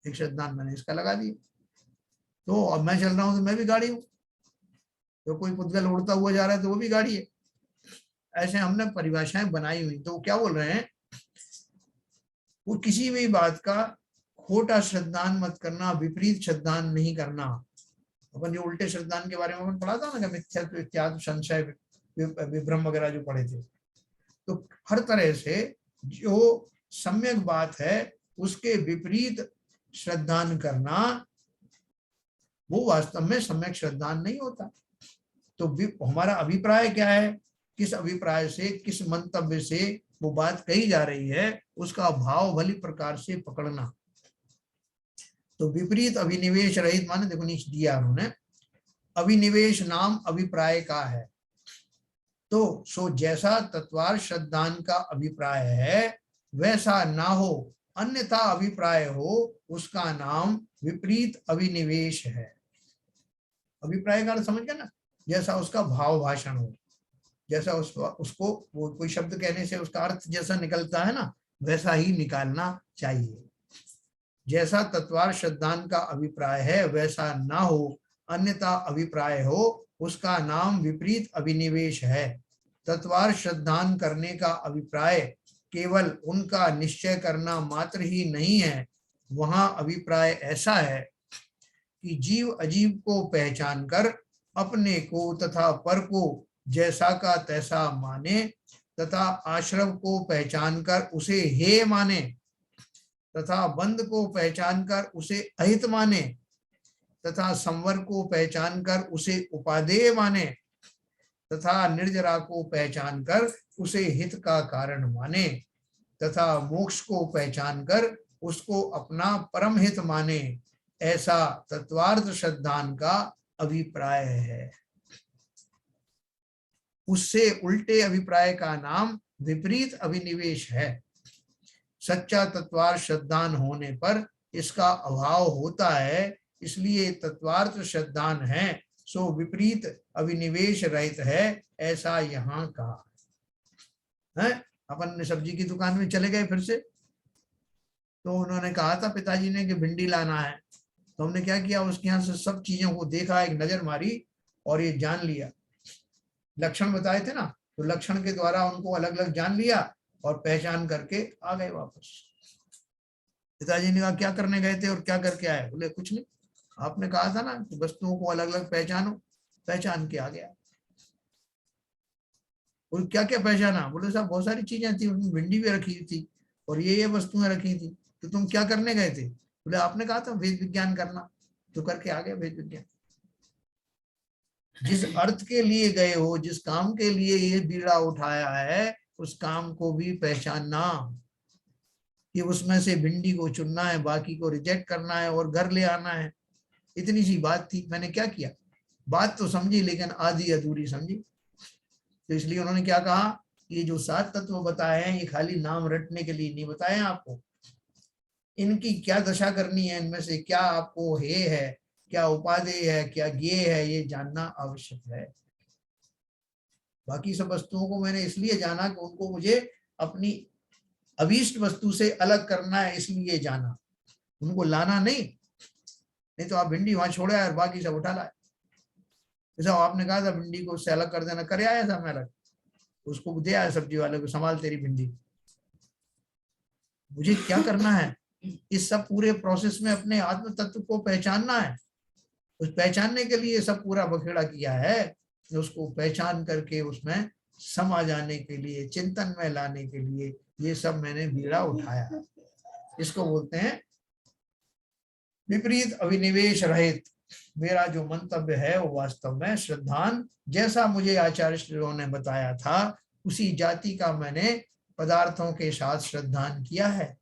एक श्रद्धान मैंने इसका लगा दिया। तो अब मैं चल रहा हूं तो मैं भी गाड़ी हूं, तो कोई पुद्गल उड़ता हुआ जा रहा है तो वो भी गाड़ी है। ऐसे हमने परिभाषाएं बनाई हुई। तो क्या बोल रहे हैं, वो किसी भी बात का खोटा श्रद्धान मत करना, विपरीत श्रद्धान नहीं करना। अपन जो उल्टे श्रद्धान के बारे में अपन पढ़ा था ना, मिथ्यात्व इत्यादि संशय विभ्रम वगैरह जो पढ़े थे, तो हर तरह से जो सम्यक बात है उसके विपरीत श्रद्धान करना वो वास्तव में सम्यक श्रद्धान नहीं होता। तो हमारा अभिप्राय क्या है, किस अभिप्राय से किस मंतव्य से वो बात कही जा रही है, उसका भाव भली प्रकार से पकड़ना। तो विपरीत अभिनिवेश रहित माने देखो नीचे दिया उन्होंने, अभिनिवेश नाम अभिप्राय का है। तो सो जैसा तत्वार्थ श्रद्धान का अभिप्राय है वैसा ना हो, अन्यथा अभिप्राय हो, उसका नाम विपरीत अभिनिवेश है। अभिप्राय का अर्थ समझ गए ना, जैसा उसका भाव भाषण हो, जैसा उसको वो कोई शब्द कहने से उसका अर्थ जैसा निकलता है ना, वैसा ही निकालना चाहिए। जैसा तत्वार्थ श्रद्धान का अभिप्राय है वैसा ना हो, अन्यथा अभिप्राय हो, उसका नाम विपरीत अभिनिवेश है। तत्वार्थ श्रद्धान करने का अभिप्राय केवल उनका निश्चय करना मात्र ही नहीं है, वहां अभिप्राय ऐसा है कि जीव अजीव को पहचान कर अपने को तथा पर को जैसा का तैसा माने, तथा आश्रव को पहचान कर उसे हे माने, तथा बंध को पहचान कर उसे अहित माने, तथा संवर को पहचान कर उसे उपादेय माने, तथा निर्जरा को पहचान कर उसे हित का कारण माने, तथा मोक्ष को पहचान कर उसको अपना परम हित माने, ऐसा तत्वार्थ श्रद्धान का अभिप्राय है। उससे उल्टे अभिप्राय का नाम विपरीत अभिनिवेश है। सच्चा तत्वार्थ श्रद्धान होने पर इसका अभाव होता है, इसलिए तत्वार्थ श्रद्धान है सो विपरीत अभिनिवेश रहित है, ऐसा यहाँ कहा है। अपन ने सब्जी की दुकान में चले गए फिर से, तो उन्होंने कहा था पिताजी ने कि भिंडी लाना है, तो हमने क्या किया, उसके यहाँ से सब चीजों को देखा, एक नजर मारी और ये जान लिया, लक्षण बताए थे ना, तो लक्षण के द्वारा उनको अलग अलग जान लिया और पहचान करके आ गए वापस। पिताजी ने कहा क्या करने गए थे और क्या करके आए? बोले कुछ नहीं, आपने कहा था ना कि वस्तुओं को अलग अलग पहचानो, पहचान के आ गया। और क्या क्या पहचाना? बोले साहब बहुत सारी चीजें थी, उसमें भिंडी भी रखी थी और ये वस्तुएं रखी थी। तो तुम क्या करने गए थे? बोले आपने कहा था वेद विज्ञान करना, तो करके आ गया वेद विज्ञान। जिस अर्थ के लिए गए हो, जिस काम के लिए ये बीड़ा उठाया है, उस काम को भी पहचानना कि उसमें से भिंडी को चुनना है, बाकी को रिजेक्ट करना है और घर ले आना है। इतनी सी बात थी। मैंने क्या किया, बात तो समझी लेकिन आधी अधूरी समझी। तो इसलिए उन्होंने क्या कहा, ये जो 7 तत्व बताए हैं ये खाली नाम रटने के लिए नहीं बताए हैं आपको, इनकी क्या दशा करनी है, इनमें से क्या आपको हे है, क्या उपादेय है, क्या ज्ञेय है, ये जानना आवश्यक है। बाकी सब वस्तुओं को मैंने इसलिए जाना कि उनको मुझे अपनी अभीष्ट वस्तु से अलग करना है, इसलिए जाना, उनको लाना नहीं तो आप भिंडी वहां छोड़े आए और बाकी सब उठा लाए। जैसा आपने कहा था भिंडी को उससे अलग कर देना, करे आया था मैं अलग, उसको दे आया सब्जी वाले को, संभाल तेरी भिंडी। मुझे क्या करना है, इस सब पूरे प्रोसेस में अपने आत्म तत्व को पहचानना है। उस पहचानने के लिए सब पूरा बखेड़ा किया है, उसको पहचान करके उसमें समा जाने के लिए, चिंतन में लाने के लिए ये सब मैंने बीड़ा उठाया। इसको बोलते हैं विपरीत अभिनिवेश रहित। मेरा जो मंतव्य है वो वास्तव में श्रद्धान, जैसा मुझे आचार्य श्रीलों ने बताया था उसी जाति का मैंने पदार्थों के साथ श्रद्धान किया है,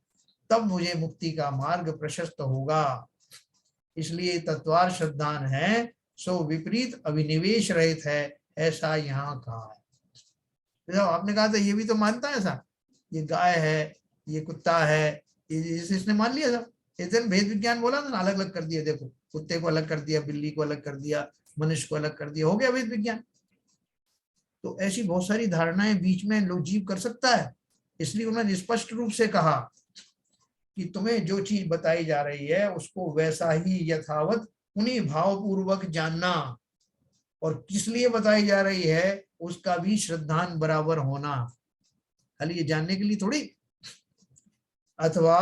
तब मुझे मुक्ति का मार्ग प्रशस्त होगा। इसलिए तत्वार्थ श्रद्धान है सो विपरीत अभिनिवेश रहित है, ऐसा यहाँ कहा है। तो आपने कहा था ये भी तो मानता है ऐसा, ये गाय है, ये कुत्ता है, ये इसने मान लिया था। इस दिन भेद विज्ञान बोला था ना, अलग अलग कर दिया, देखो कुत्ते को अलग कर दिया, बिल्ली को अलग कर दिया, मनुष्य को अलग कर दिया, हो गया भेद विज्ञान। तो ऐसी बहुत सारी धारणाएं बीच में लोग जीव कर सकता है, इसलिए उन्होंने स्पष्ट रूप से कहा कि तुम्हें जो चीज बताई जा रही है उसको वैसा ही यथावत उन्हीं भावपूर्वक जानना, और किस लिए बताई जा रही है उसका भी श्रद्धान बराबर होना, खाली ये जानने के लिए थोड़ी। अथवा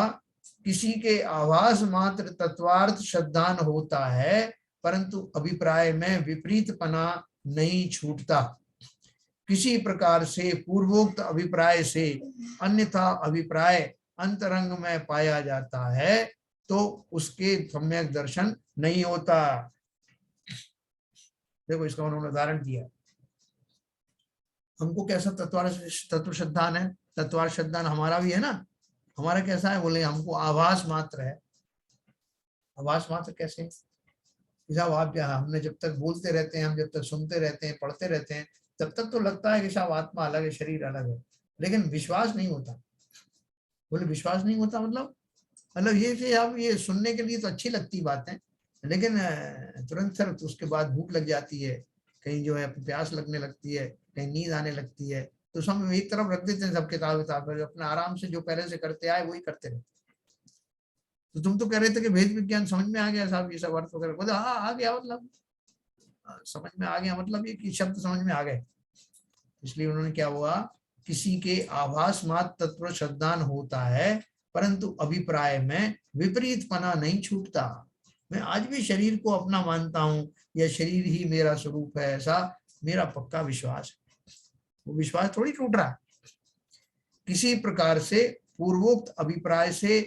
किसी के आभास मात्र तत्वार्थ श्रद्धान होता है, परंतु अभिप्राय में विपरीतपना नहीं छूटता। किसी प्रकार से पूर्वोक्त अभिप्राय से अन्यथा अभिप्राय अंतरंग में पाया जाता है तो उसके सम्यक दर्शन नहीं होता। देखो इसका उन्होंने उदाहरण दिया। हमको कैसा तत्व श्रद्धान है, तत्वार्थ श्रद्धान हमारा भी है ना। हमारा कैसा है, बोले हमको आभास मात्र है, आभास मात्र कैसे? साहब आप क्या, हमने जब तक बोलते रहते हैं, हम जब तक सुनते रहते हैं, पढ़ते रहते हैं, तब तक तो लगता है कि साहब आत्मा अलग है, शरीर अलग है, लेकिन विश्वास नहीं होता। बोले विश्वास नहीं होता मतलब ये कि आप ये सुनने के लिए तो अच्छी लगती बात है, लेकिन तुरंत सर तो उसके बाद भूख लग जाती है, कहीं जो है प्यास लगने लगती है, कहीं नींद आने लगती है, तो हम एक तरफ रख देते हैं सब किताब अपना आराम से जो पहले से करते आए वही करते रहते। तो तुम तो कह रहे थे कि भेद विज्ञान समझ में आ गया साहब, ये सब अर्थ वगैरह, बोले हाँ आ गया, मतलब समझ में आ गया, मतलब ये कि शब्द समझ में आ गए। इसलिए उन्होंने क्या हुआ, किसी के आभास मात्र तत्व श्रद्धान होता है, परंतु अभिप्राय में विपरीतपना नहीं छूटता। मैं आज भी शरीर को अपना मानता हूं, यह शरीर ही मेरा स्वरूप है, ऐसा मेरा पक्का विश्वास है। वो विश्वास थोड़ी टूट रहा है। किसी प्रकार से पूर्वोक्त अभिप्राय से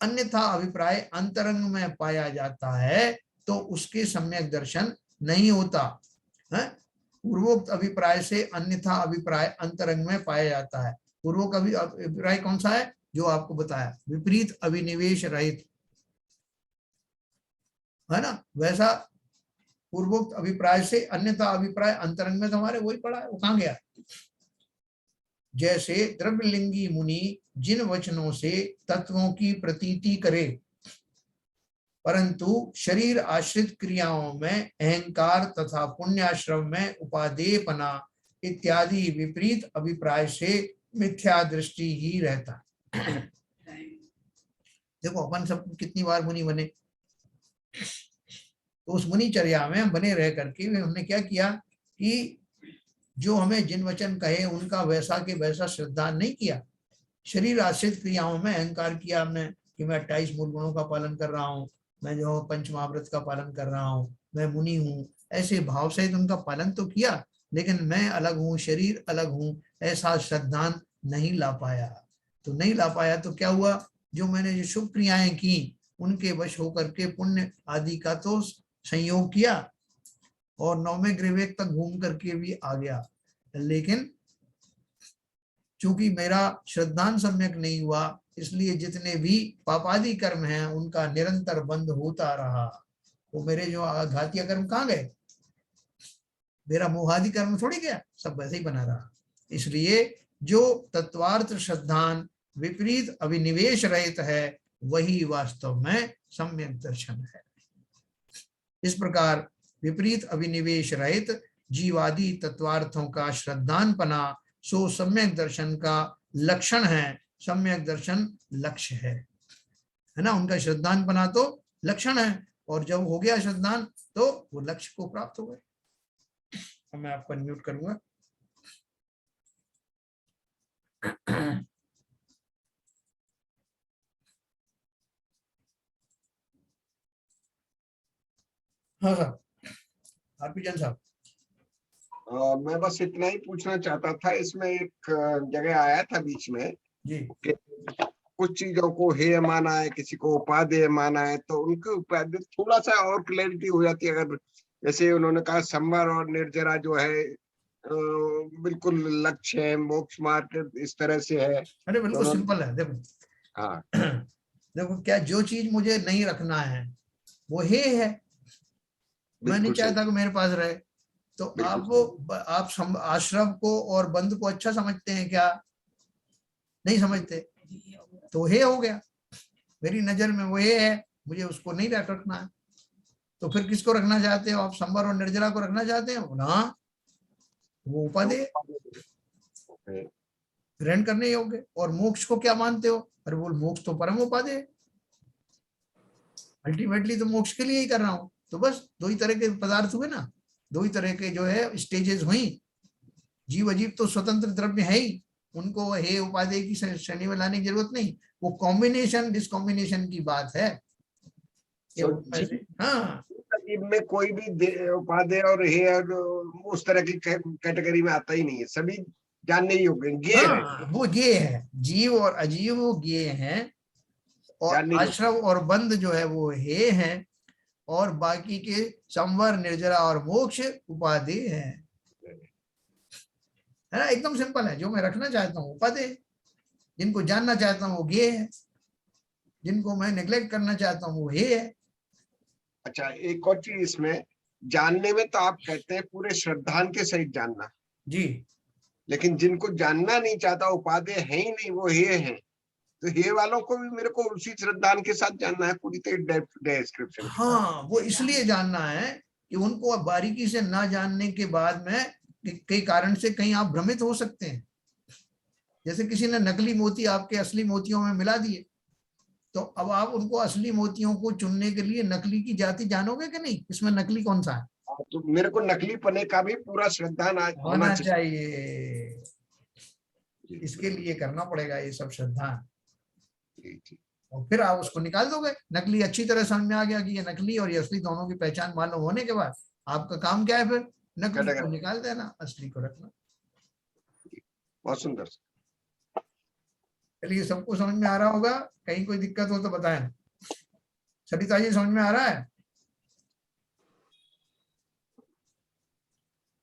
अन्यथा अभिप्राय अंतरंग में पाया जाता है तो उसके सम्यक दर्शन नहीं होता है। पूर्वोक्त अभिप्राय से अन्यथा अभिप्राय अंतरंग में पाया जाता है। पूर्वोक्त अभिप्राय कौन सा है? जो आपको बताया, विपरीत अभिनिवेश रहित, है ना। वैसा पूर्वोक्त अभिप्राय से अन्यथा अभिप्राय अंतरंग में तो हमारे वही पड़ा है, वो कहां गया? जैसे द्रव्यलिंगी मुनि जिन वचनों से तत्वों की प्रतीति करे, परंतु शरीर आश्रित क्रियाओं में अहंकार तथा पुण्याश्रम में उपादेयपना इत्यादि विपरीत अभिप्राय से मिथ्या दृष्टि ही रहता। देखो अपन सब कितनी बार मुनि बने, तो उस मुनिचर्या में बने रह करके हमने क्या किया कि जो हमें जिन वचन कहे उनका वैसा के वैसा श्रद्धा नहीं किया। शरीर आश्रित क्रियाओं में अहंकार किया हमने कि मैं 28 मूल गुणों का पालन कर रहा हूँ, मैं जो पंच महाव्रत का पालन कर रहा हूँ, मैं मुनि हूँ, ऐसे भाव सहित उनका पालन तो किया, लेकिन मैं अलग हूँ, शरीर अलग हूँ, ऐसा श्रद्धान नहीं ला पाया। तो नहीं ला पाया तो क्या हुआ, जो मैंने जो शुभ क्रियाएं की उनके वश होकर के पुण्य आदि का तो संयोग किया और 9वें गृह तक घूम करके भी आ गया, लेकिन चूंकि मेरा श्रद्धान सम्यक नहीं हुआ, इसलिए जितने भी पापादि कर्म हैं उनका निरंतर बंद होता रहा। वो मेरे जो घातीय कर्म कहाँ गए? मेरा मोहादि कर्म थोड़ी गया, सब वैसे ही बना रहा। इसलिए जो तत्वार्थ श्रद्धान विपरीत अभिनिवेश रहित है वही वास्तव में सम्यक दर्शन है। इस प्रकार विपरीत अभिनिवेश रहित जीवादि तत्वार्थों का श्रद्धानपना सो सम्यक दर्शन का लक्षण है, सम्यक दर्शन लक्ष्य है ना। उनका श्रद्धानपना तो लक्षण है, और जब हो गया श्रद्धान तो वो लक्ष्य को प्राप्त हो गए। अब मैं आपको अनम्यूट करूंगा। हाँ साहब, आरपी जैन साहब। मैं बस इतना ही पूछना चाहता था, इसमें एक जगह आया था बीच में जी कि कुछ चीजों को हेय माना है, किसी को उपादेय माना है, तो उनके उपादेय थोड़ा सा और क्लैरिटी हो जाती है। अगर जैसे उन्होंने कहा संवर और निर्जरा जो है बिल्कुल लक्ष्य है, मोक्ष मार्ग इस तरह से है। अरे बिल्कुल तो सिंपल है, देखो हाँ देखो क्या, जो चीज मुझे नहीं रखना है वो हे है, मैं नहीं बिल्कुल सही, चाहता कि मेरे पास रहे। तो बिल्कुल आप आश्रम को और बंद को अच्छा समझते हैं क्या? नहीं समझते। तो हे हो गया, मेरी नजर में वो हे है, मुझे उसको नहीं रखना है। तो फिर किसको रखना चाहते हो आप? संवर और निर्जरा को रखना चाहते हो ना, वो उपादेय सही। ग्रहण करने योग्य। और मोक्ष को क्या मानते हो? अरे बोल, मोक्ष तो परम उपादेय, अल्टीमेटली तो मोक्ष के लिए ही कर रहा हूं। तो बस दो ही तरह के पदार्थ हुए ना, दो ही तरह के जो है स्टेजेस हुई। जीव अजीव तो स्वतंत्र द्रव्य है ही, उनको हे उपादेय की श्रेणी में लाने की जरूरत नहीं। वो कॉम्बिनेशन डिसकॉम्बिनेशन की बात है। तो हाँ जीव में कोई भी उपादेय और हेय और उस तरह की कैटेगरी में आता ही नहीं है, सभी जानने योग्य ज्ञेय है, हाँ, वो ये है, जीव और अजीव वो ज्ञेय हैं, और जानने योग्य। आश्रम और बंध जो है वो हे हैं, और बाकी के संवर निर्जरा और मोक्ष उपादेय है ना। एकदम सिंपल है, जो मैं रखना चाहता हूँ उपादेय, जिनको जानना चाहता हूँ वो ज्ञेय है, जिनको मैं नेग्लेक्ट करना चाहता हूँ वो हे है। अच्छा, एक और चीज इसमें, जानने में तो आप कहते हैं पूरे श्रद्धान के सहित जानना, जी। लेकिन जिनको जानना नहीं चाहता, उपादेय है ही नहीं, वो हे हैं, तो हे वालों को भी मेरे को उसी श्रद्धान के साथ जानना है पूरी तरह डिस्क्रिप्शन के साथ। हाँ, वो इसलिए जानना है कि उनको बारीकी से ना जानने के बाद में कई कारण से कहीं आप भ्रमित हो सकते हैं। जैसे किसी ने नकली मोती आपके असली मोतियों में मिला दिए, तो अब आप उनको असली मोतियों को चुनने के लिए नकली की जाति जानोगे कि नहीं, इसमें नकली कौन सा है। तो मेरे को नकली पने का भी पूरा श्रद्धान होना होना चाहिए। चाहिए, इसके लिए करना पड़ेगा ये सब श्रद्धा, और फिर आप उसको निकाल दोगे। नकली अच्छी तरह समझ में आ गया कि ये नकली और ये असली दोनों की पहचान मालूम होने के बाद आपका काम क्या है, फिर नकली को निकाल देना, असली को रखना। बहुत सुंदर। चलिए, सबको समझ में आ रहा होगा, कहीं कोई दिक्कत हो तो बताएं। सरिता जी, समझ में आ रहा है?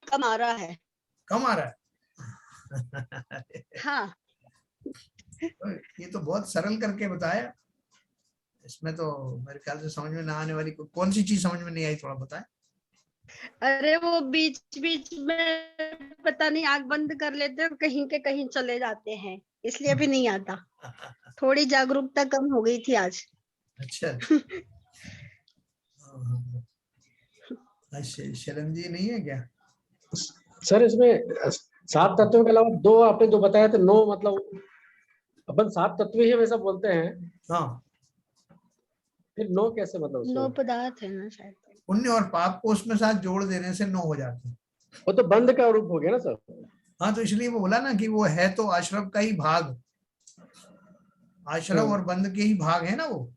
कम आ रहा है। कम आ रहा है? हाँ। ये तो बहुत सरल करके बताया, इसमें तो मेरे ख्याल से समझ में ना आने वाली कौन सी चीज समझ में नहीं आई, थोड़ा बताएं। अरे वो बीच बीच में पता नहीं आंख बंद कर लेते और कहीं के कहीं चले जाते हैं, इसलिए भी नहीं आता। थोड़ी जागरूकता कम हो गई थी आज। अच्छा। शरण जी नहीं है क्या? सर, इसमें 7 तत्वों के अलावा 2 आपने जो बताया थे, 9 मतलब अपन 7 तत्व ही वैसा बोलते हैं। हाँ, फिर 9 कैसे, मतलब 9 पदार्थ है ना शायद। पुण्य और पाप को उसमें साथ जोड़ देने से 9 हो जाते हैं। वो तो बंध का रूप हो गया ना सर। हाँ, तो इसलिए वो बोला ना कि वो है तो आश्रव का ही भाग, आश्रव और बंध के ही भाग है ना वो।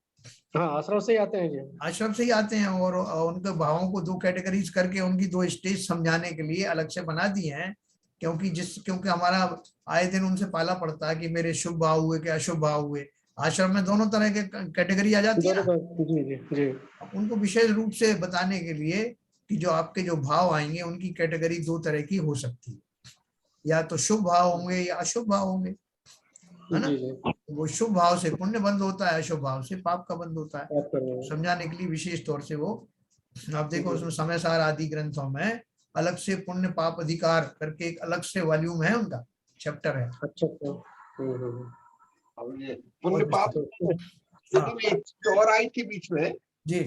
हाँ, आश्रम से ही आते हैं जी। आश्रम से ही आते हैं, और उनके भावों को 2 कैटेगरीज करके उनकी 2 स्टेज समझाने के लिए अलग से बना दी हैं, क्योंकि हमारा आए दिन उनसे पाला पड़ता है कि मेरे शुभ भाव हुए कि अशुभ भाव हुए। आश्रम में दोनों तरह के कैटेगरी आ जाती है ना। जी जी जी। उनको विशेष रूप से बताने के लिए कि जो आपके जो भाव आएंगे उनकी कैटेगरी 2 तरह की हो सकती है, या तो शुभ भाव होंगे या अशुभ भाव होंगे, है ना। वो शुभ भाव से पुण्य बंद होता है, अशुभ भाव से पाप का बंद होता है। समझाने के लिए विशेष तौर से वो, आप देखो उसमें समय सार आदि ग्रंथों में अलग से पुण्य पाप अधिकार करके एक अलग से वॉल्यूम है, उनका चैप्टर है। अच्छा। पुण्य पाप। और आई थी बीच में जी,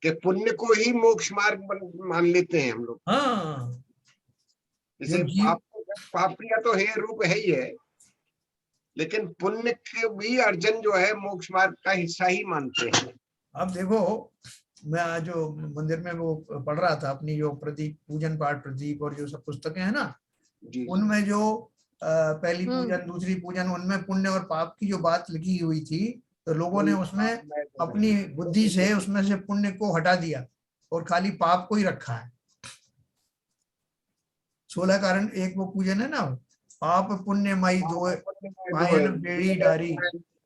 कि पुण्य को ही मोक्ष मार्ग मान लेते हैं हम लोग। हाँ, जैसे पाप क्रिया तो है, रूप है ही है, लेकिन पुण्य के भी अर्जन जो है मोक्ष मार्ग का हिस्सा ही मानते हैं। अब देखो, मैं आज जो मंदिर में वो पढ़ रहा था, अपनी जो प्रदीप पूजन पाठ प्रदीप और जो सब पुस्तकें हैं ना, उनमें जो पहली पूजन दूसरी पूजन, उनमें पुण्य और पाप की जो बात लिखी हुई थी, तो लोगों ने उसमें अपनी बुद्धि से उसमें से पुण्य को हटा दिया और खाली पाप को ही रखा है। 16 कारण एक वो पूजन है ना, पाप पुण्य मई दो पायन बेड़ी डारी,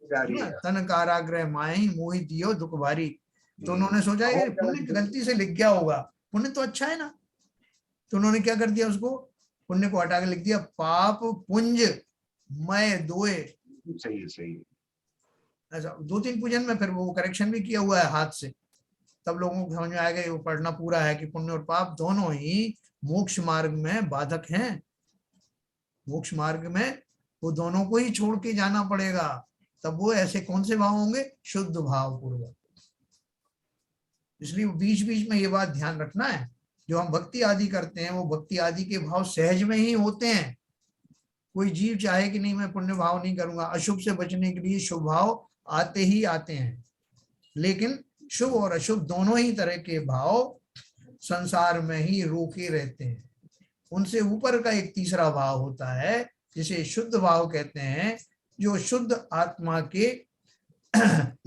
तन काराग्रह माही मोहि दियो दुख भारी। तो उन्होंने सोचा ये पुण्य गलती से लिख गया होगा, पुण्य तो अच्छा है ना, तो उन्होंने क्या कर दिया, उसको पुण्य को हटा के लिख दिया पाप पुंज मय दोए। सही सही। ऐसा 2-3 पूजन में फिर वो करेक्शन भी किया हुआ है हाथ से, तब लोगों को समझ में आएगा वो पढ़ना पूरा है कि पुण्य और पाप दोनों ही मोक्ष मार्ग में बाधक हैं। मोक्ष मार्ग में वो दोनों को ही छोड़ के जाना पड़ेगा, तब वो ऐसे कौन से भाव होंगे, शुद्ध भाव पूर्वक। इसलिए बीच बीच में ये बात ध्यान रखना है, जो हम भक्ति आदि करते हैं वो भक्ति आदि के भाव सहज में ही होते हैं। कोई जीव चाहे कि नहीं मैं पुण्य भाव नहीं करूंगा, अशुभ से बचने के लिए शुभ भाव आते ही आते हैं, लेकिन शुभ और अशुभ दोनों ही तरह के भाव संसार में ही रोके रहते हैं। उनसे ऊपर का एक तीसरा भाव होता है जिसे शुद्ध भाव कहते हैं, जो शुद्ध आत्मा के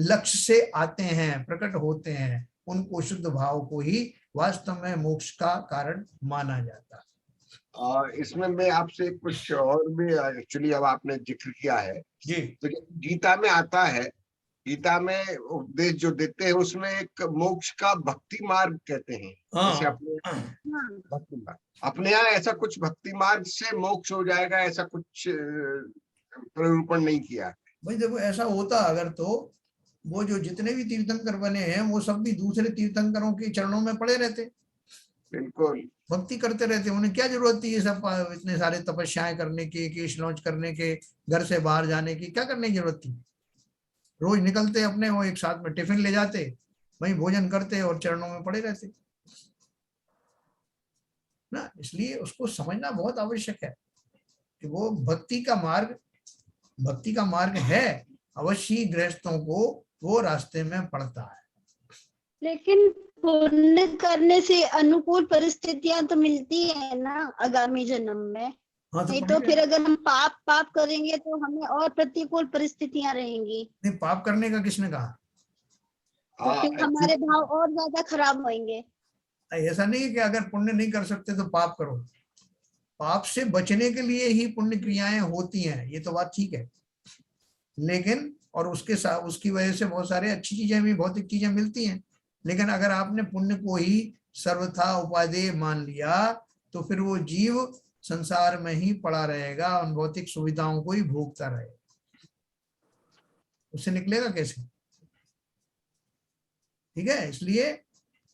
लक्ष्य से आते हैं, प्रकट होते हैं, उनको शुद्ध भाव को ही वास्तव में मोक्ष का कारण माना जाता है। इसमें मैं आपसे कुछ और भी, एक्चुअली अब आपने जिक्र किया है जी, तो गीता में आता है, गीता में उपदेश जो देते हैं उसमें एक मोक्ष का भक्ति मार्ग कहते हैं। जैसे अपने यहाँ ऐसा कुछ भक्ति मार्ग से मोक्ष हो जाएगा ऐसा कुछ प्ररूपण नहीं किया। भाई देखो, ऐसा होता अगर तो वो जो जितने भी तीर्थंकर बने हैं वो सब भी दूसरे तीर्थंकरों के चरणों में पड़े रहते, बिल्कुल भक्ति करते रहते। उन्हें क्या जरूरत थी ये सब इतने सारे तपस्याएं करने की, केश लॉन्च करने के, घर से बाहर जाने की क्या करने की जरूरत थी? रोज निकलते अपने, वो एक साथ में टिफिन ले जाते, वहीं भोजन करते और चरणों में पड़े रहते ना। इसलिए उसको समझना बहुत आवश्यक है कि वो भक्ति का मार्ग है, अवश्य ही गृहस्थों को वो रास्ते में पड़ता है। लेकिन पुण्य करने से अनुकूल परिस्थितियां तो मिलती है ना आगामी जन्म में। हाँ, नहीं तो फिर अगर हम पाप करेंगे तो हमें और प्रतिकूल परिस्थितियां रहेंगी। नहीं, पाप करने का किसने कहा? तो फिर हमारे भाव और ज्यादा खराब होंगे। ऐसा नहीं है कि अगर पुण्य नहीं कर सकते तो पाप करो। पाप से बचने के लिए ही पुण्य क्रियाएं होती हैं, ये तो बात ठीक है। लेकिन और उसके साथ उसकी वजह से बहुत सारे अच्छी चीजें भी, भौतिक चीजें मिलती हैं। लेकिन अगर आपने पुण्य को ही सर्वथा उपादेय मान लिया तो फिर वो जीव संसार में ही पड़ा रहेगा, उन भौतिक सुविधाओं को ही भोगता रहेगा, उससे निकलेगा कैसे? ठीक है, इसलिए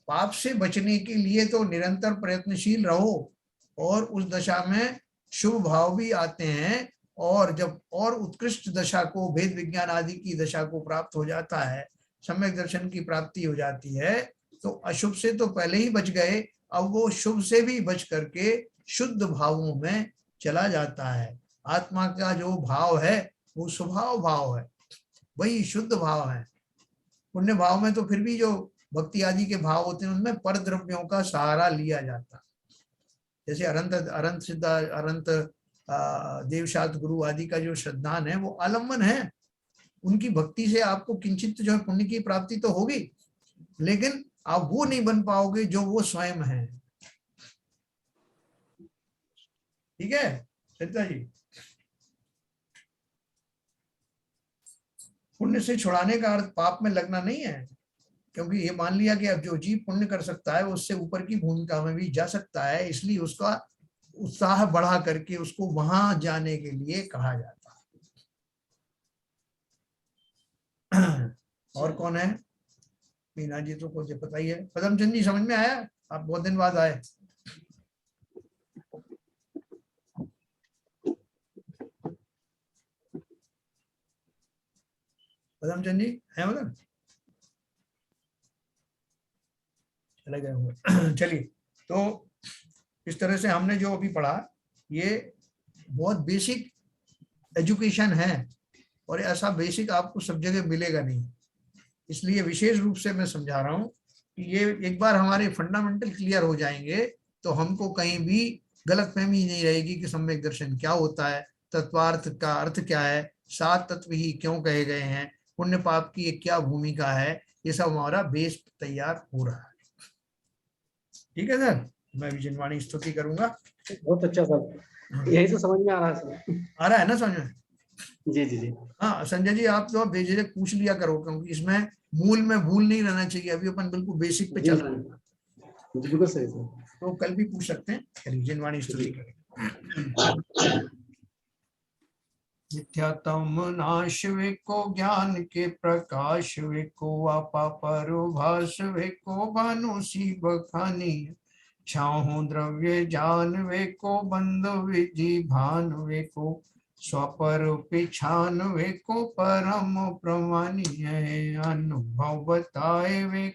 पाप से बचने के लिए तो निरंतर प्रयत्नशील रहो, और उस दशा में शुभ भाव भी आते हैं। और जब और उत्कृष्ट दशा को, भेद विज्ञान आदि की दशा को प्राप्त हो जाता है, सम्यक दर्शन की प्राप्ति हो जाती है, तो अशुभ से तो पहले ही बच गए, अब वो शुभ से भी बच करके शुद्ध भावों में चला जाता है। आत्मा का जो भाव है वो स्वभाव भाव है, वही शुद्ध भाव है। पुण्य भाव में तो फिर भी जो भक्ति आदि के भाव होते हैं उनमें पर द्रव्यों का सहारा लिया जाता है। जैसे अरंत सिद्धा, अरंत देवशात गुरु आदि का जो श्रद्धान है वो आलम्बन है। उनकी भक्ति से आपको किंचित जो है पुण्य की प्राप्ति तो होगी, लेकिन आप वो नहीं बन पाओगे जो वो स्वयं है। ठीक है सरिता जी, पुण्य से छुड़ाने का अर्थ पाप में लगना नहीं है, क्योंकि ये मान लिया कि अब जो जीव पुण्य कर सकता है उससे ऊपर की भूमिका में भी जा सकता है, इसलिए उसका उत्साह बढ़ा करके उसको वहां जाने के लिए कहा जाता है। और कौन है? मीना जी तो मुझे पता ही है। पदमचंद जी समझ में आया? आप बहुत दिन बाद आए। पदमचंद जी है मतलब चले गए होंगे। चलिए, तो इस तरह से हमने जो अभी पढ़ा ये बहुत बेसिक एजुकेशन है, और ऐसा बेसिक आपको सब जगह मिलेगा नहीं, इसलिए विशेष रूप से मैं समझा रहा हूँ कि ये एक बार हमारे फंडामेंटल क्लियर हो जाएंगे तो हमको कहीं भी गलतफहमी नहीं रहेगी कि सम्यक दर्शन क्या होता है, तत्वार्थ का अर्थ क्या है, 7 तत्व ही क्यों कहे गए हैं, पुण्य पाप की क्या भूमिका है, ये सब हमारा बेस तैयार हो रहा है। ठीक है सर, मैं भी जिनवाणी स्तुति करूंगा। बहुत अच्छा सर, यही तो समझ में आ रहा है सर। आ रहा है ना समझ में? जी जी जी। हाँ संजय जी, आप तो बेझिझक पूछ लिया करो, क्योंकि इसमें मूल में भूल नहीं रहना चाहिए। अभी अपन बिल्कुल बेसिक पे चल रहे हैं, बिल्कुल सही सर। तो कल भी पूछ सकते हैं। चलिए जिनवाणी स्तुति करें। मिथ्यात्म नाश वे को ज्ञान के प्रकाश वे को आपा परोभास वे को भानु सी बखानी छाहू द्रव्य जान वे को बंद विधि भान वे को स्वपर पिछान वे को परम प्रमाणी है अनुभव बताए वे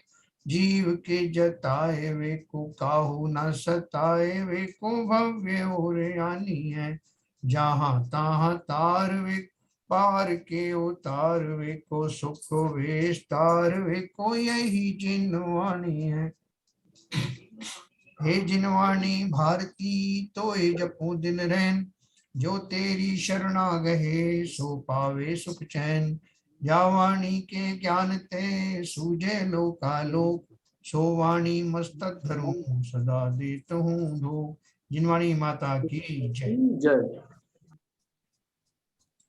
जीव के जताए वे को काहू न सताए वे को भव्य और यानी है जहाँ तहाँ तार वे पार के उतार वे को सुख विस्तार वे को यही जिनवाणी है। हे जिनवाणी भारती तो जपू दिन रैन जो तेरी शरणा गहे सो पावे सुख चैन या वाणी के ज्ञान ते सूझे लोकालोक सो वाणी मस्तक धरूं सदा देत हूँ धो। जिनवाणी माता की जय। जय।